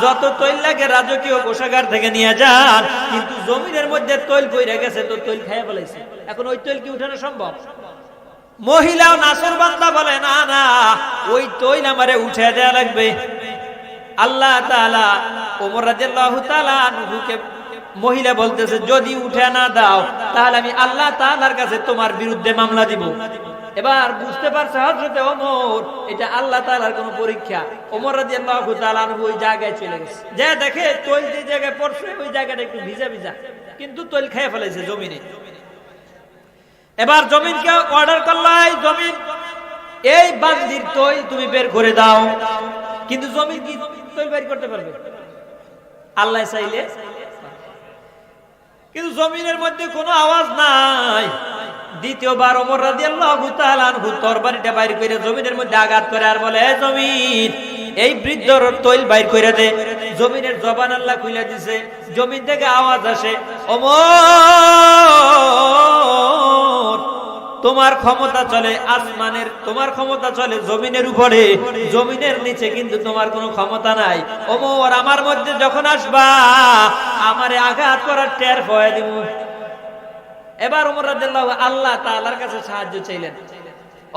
যত তৈল লাগে রাজকীয় কোষাগার থেকে নিয়ে যান, কিন্তু জমিনের মধ্যে তৈল পড়ে গেছে তো তৈল খেয়ে ফেলাইছে, এখন ওই তৈল কি উঠানো সম্ভব? মহিলাও নাসরবান্দা বলে, না না, ওই তৈল আমারে উঠে দেয়া লাগবে। আল্লাহ তাআলা ওমর রাদিয়াল্লাহু তাআলা আনহুকে, মহিলা বলতেছে, যদি উঠে না দাও তাহলে আমি আল্লাহ তাআলার কাছে তোমার বিরুদ্ধে মামলা দিব। এবার বুঝতে পারছে হযরতে ওমর এটা আল্লাহ তাআলার কোন পরীক্ষা। ওমর রাদিয়াল্লাহু তাআলা আনহু ওই জায়গায় চলে গেছে, যে দেখে তৈল যে জায়গায় পড়ছে ওই জায়গাটা একটু ভিজা ভিজা, কিন্তু তৈল খেয়ে ফেলেছে জমিনে। এবার জমিনকে অর্ডার করলাই, জমিন এই বান্দির তৈল তুমি বের করে দাও। কিন্তু জমিন কি তৈল বের করতে পারবে? আল্লাহ চাইলে। কিন্তু জমিনের মধ্যে কোনো আওয়াজ নাই। দ্বিতীয়বার ওমর রাদিয়াল্লাহু তাআলা আনহু তরবারিটা বাইর করে জমিনের মধ্যে আঘাত করে আর বলে, হে জমিন, এই বৃদ্ধর তৈল বাইর করে দে। জমিনের জবান আল্লাহ খুলে দিছে, জমিন থেকে আওয়াজ আসে, ওমর, তোমার ক্ষমতা চলে আসমানের, তোমার ক্ষমতা চলে জমিনের উপরে, জমিনের নিচে কিন্তু তোমার কোনো ক্ষমতা নাই। ওমর, আমার মধ্যে যখন আসবা আমারে আঘাত করার টের পাওয়া দিব। এবার ওমর রাদিয়াল্লাহু আল্লাহ তাআলার কাছে সাহায্য চাইলেন।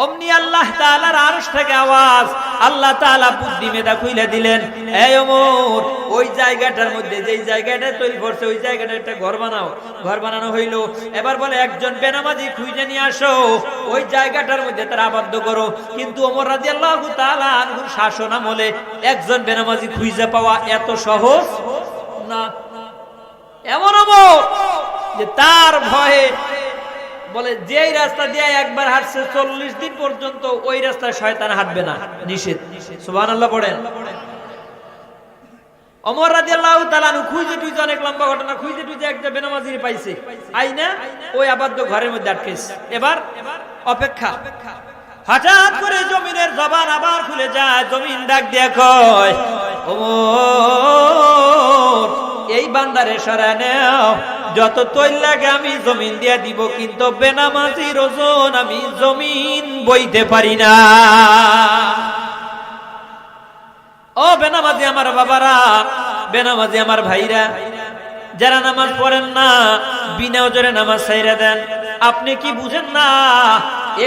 অমনি আল্লাহ তাআলার আরশ থেকে আওয়াজ, আল্লাহ তাআলা বুদ্ধি মেধা খুলে দিলেন, এই ওমর, ওই জায়গাটার মধ্যে যেই জায়গাটা তৈরি করছে ওই জায়গাটা একটা ঘর বানাও। ঘর বানানো হইলো। এবার বলে, একজন বেনামাজি খুঁজে নিয়ে আসো, ওই জায়গাটার মধ্যে তারা আবদ্ধ করো। কিন্তু ওমর রাদিয়াল্লাহু তাআলা আনহুর শাসন আমলে একজন বেনামাজি খুঁজে পাওয়া এত সহজ না। এমন ওমর যে তার ভয়ে বলে, যেই রাস্তা দিয়ে একবার হাঁটছে 40 দিন পর্যন্ত ওই রাস্তায় শয়তান হাঁটবে না, নিষেধ। সুবহানাল্লাহ পড়েন। ওমর রাদিয়াল্লাহু তাআলা খুঁজে টুইজে, অনেক লম্বা ঘটনা, খুঁজে টুইজে একটা বেনামাজির পাইছে, আইনা ওই আবদ্ধ ঘরের মধ্যে আটকেছে। এবার অপেক্ষা। হঠাৎ করে জমিনের জবান আবার খুলে যায়, জমিন ডাক দিয়ে কয়, ওমর, এই বান্দারে সরায় নাও, যত তৈল লাগে আমি জমিন দিয়া দিব, কিন্তু বেনামাজির ওজন আমি জমিন বইতে পারি না। ও বেনামাজি আমার বাবারা, বেনামাজি আমার ভাইরা, যারা নামাজ পড়েন না, বিনা ওজরে নামাজ ছাইরা দেন, আপনি কি বুঝেন না?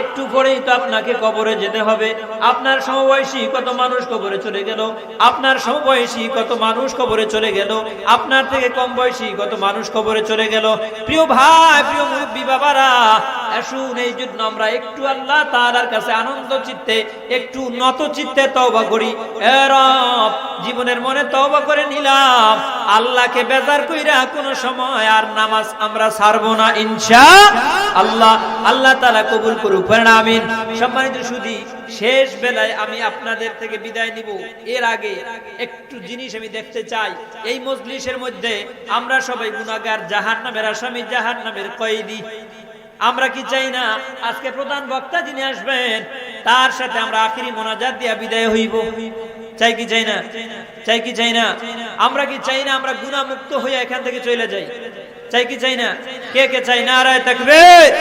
একটু পরেই তো আপনাকে কবরে যেতে হবে। আপনার সমবয়সী কত মানুষ কবরে চলে গেল, আপনার সমবয়সী কত মানুষ কবরে চলে গেল, আপনার থেকে কম বয়সী কত মানুষ কবরে চলে গেল। প্রিয় ভাই, প্রিয় মুরব্বী বাবারা, আসুন এই জন্য আমরা একটু আল্লাহ তাআলার কাছে আনন্দ চিত্তে, একটু নত চিত্তে তওবা করি। এ রব, জীবনের মনে তওবা করে নিলাম, আল্লাহকে বেজার কইরা কোনো সময় আর নামাজ আমরা ছাড়বো না ইনশাআল্লাহ। আল্লাহ তাআলা কবুল করুন, আমিন। সম্মানিত সুধী, শেষ বেলায় আমি আপনাদের থেকে বিদায় নিব। এর আগে একটু জিনিস আমি দেখতে চাই। এই মজলিসের মধ্যে আমরা সবাই গুনাহগার, জাহান্নামের আসামি, জাহান্নামের কয়েদি। আমরা কি চাই না আজকে প্রধান বক্তা যিনি আসবেন তার সাথে আমরা আখিরি মোনাজাত দিয়া বিদায় হইব? চাই কি চাই না? চাই কি চাই না? আমরা কি চাই না আমরা গুনাহ মুক্ত হয়ে এখান থেকে চলে যাই? চাই কি চাই না? কে কে চাই? নারায়ে তাকবীর।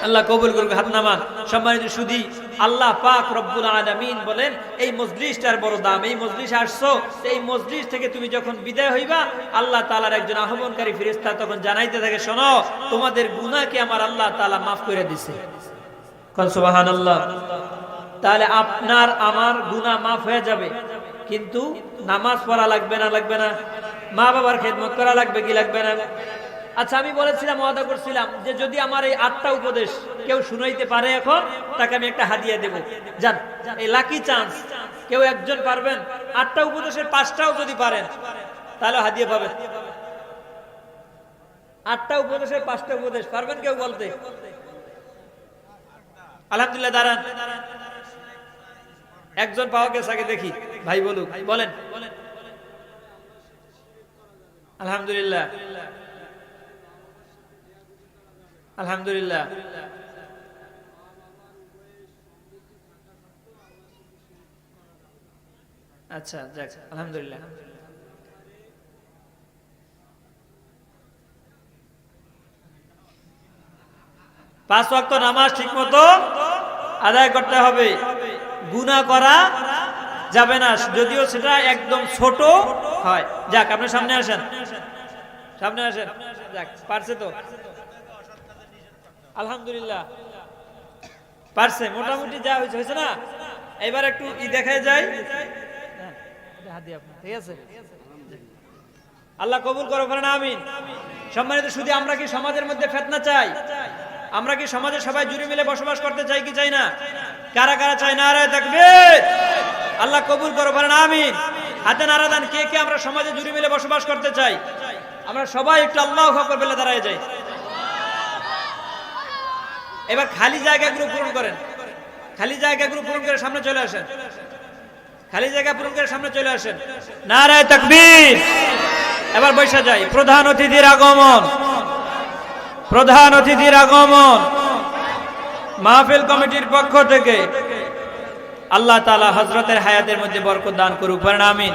আল্লাহ কবুল করুক, হাত নামান। সম্মানিত সুধী, আল্লাহ পাক রব্বুল আলামিন বলেন এই মজলিসটার বড় দাম। এই মজলিসে আসছো, এই মজলিস থেকে তুমি যখন বিদায় হইবা আল্লাহ তাআলার একজন আহ্বানকারী ফেরেশতা তখন জানাইতে থাকে, শোনো তোমাদের গুনাহকে আমার আল্লাহ তাআলা মাফ করে দিয়েছে। কোন সুবহানাল্লাহ। তাহলে আপনার আমার গুনাহ মাফ হয়ে যাবে, কিন্তু নামাজ পড়া লাগবে না? লাগবে না? মা বাবার খেদমত করা লাগবে কি লাগবে না? আচ্ছা, আমি বলেছিলাম, ওয়াদা করছিলাম যে যদি আমার এই 8টা উপদেশ কেউ শুনাইতে পারে এখন তাকে আমি একটা হাদিয়া দেব। জান, এই লাকি চান্স, কেউ একজন পারবেন? 8টা উপদেশের 5টাও যদি পারেন তাহলে হাদিয়া পাবেন। 8টা উপদেশের 5টা উপদেশ পারবেন কেউ বলতে? আলহামদুলিল্লাহ, দাঁড়ান, একজন পাওয়া গেছে, আগে দেখি ভাই বলুক, বলেন। আলহামদুলিল্লাহ, আলহামদুলিল্লাহ, আচ্ছা, যাক, আলহামদুলিল্লাহ। 5 ওয়াক্ত নামাজ ঠিকমতো আদায় করতে হবে, গুনাহ করা যাবে না, যদিও সেটা একদম ছোট হয়। যাক, আপনি সামনে আসেন, সামনে আসেন। যাক, পারছে তো, আলহামদুলিল্লাহ, পারছে মোটামুটি, যা হয়েছে হয়েছে না। এবার একটু দেখায় যায়, ঠিক আছে? আল্লাহ কবুল করো, বলেন আমিন। সম্মানিত শুধু আমরা কি সমাজের মধ্যে ফিতনা চাই? আমরা কি সমাজে সবাই জুড়ে মিলে বসবাস করতে চাই কি চাই না? কারা কারা চাই? নারায়ে তাকবীর। আল্লাহ কবুল করো, বলেন আমিন। হাতে নারা দেন, কে কে আমরা সমাজে জুড়ে মিলে বসবাস করতে চাই? আমরা সবাই একটু আল্লাহু আকবার বলে দাঁড়ায় যাই। এবার খালি জায়গাগুলো পূরণ করেন, খালি জায়গাগুলো পূরণ করে সামনে চলে আসেন, খালি জায়গা পূরণ করে সামনে চলে আসেন। নারায়ে তাকবীর। এবার বসে যাই। প্রধান অতিথির আগমন, প্রধান অতিথির আগমন। মাহফিল কমিটির পক্ষ থেকে আল্লাহ তাআলা হযরতের হায়াতের মধ্যে বরকত দান করুক, বলেন আমিন।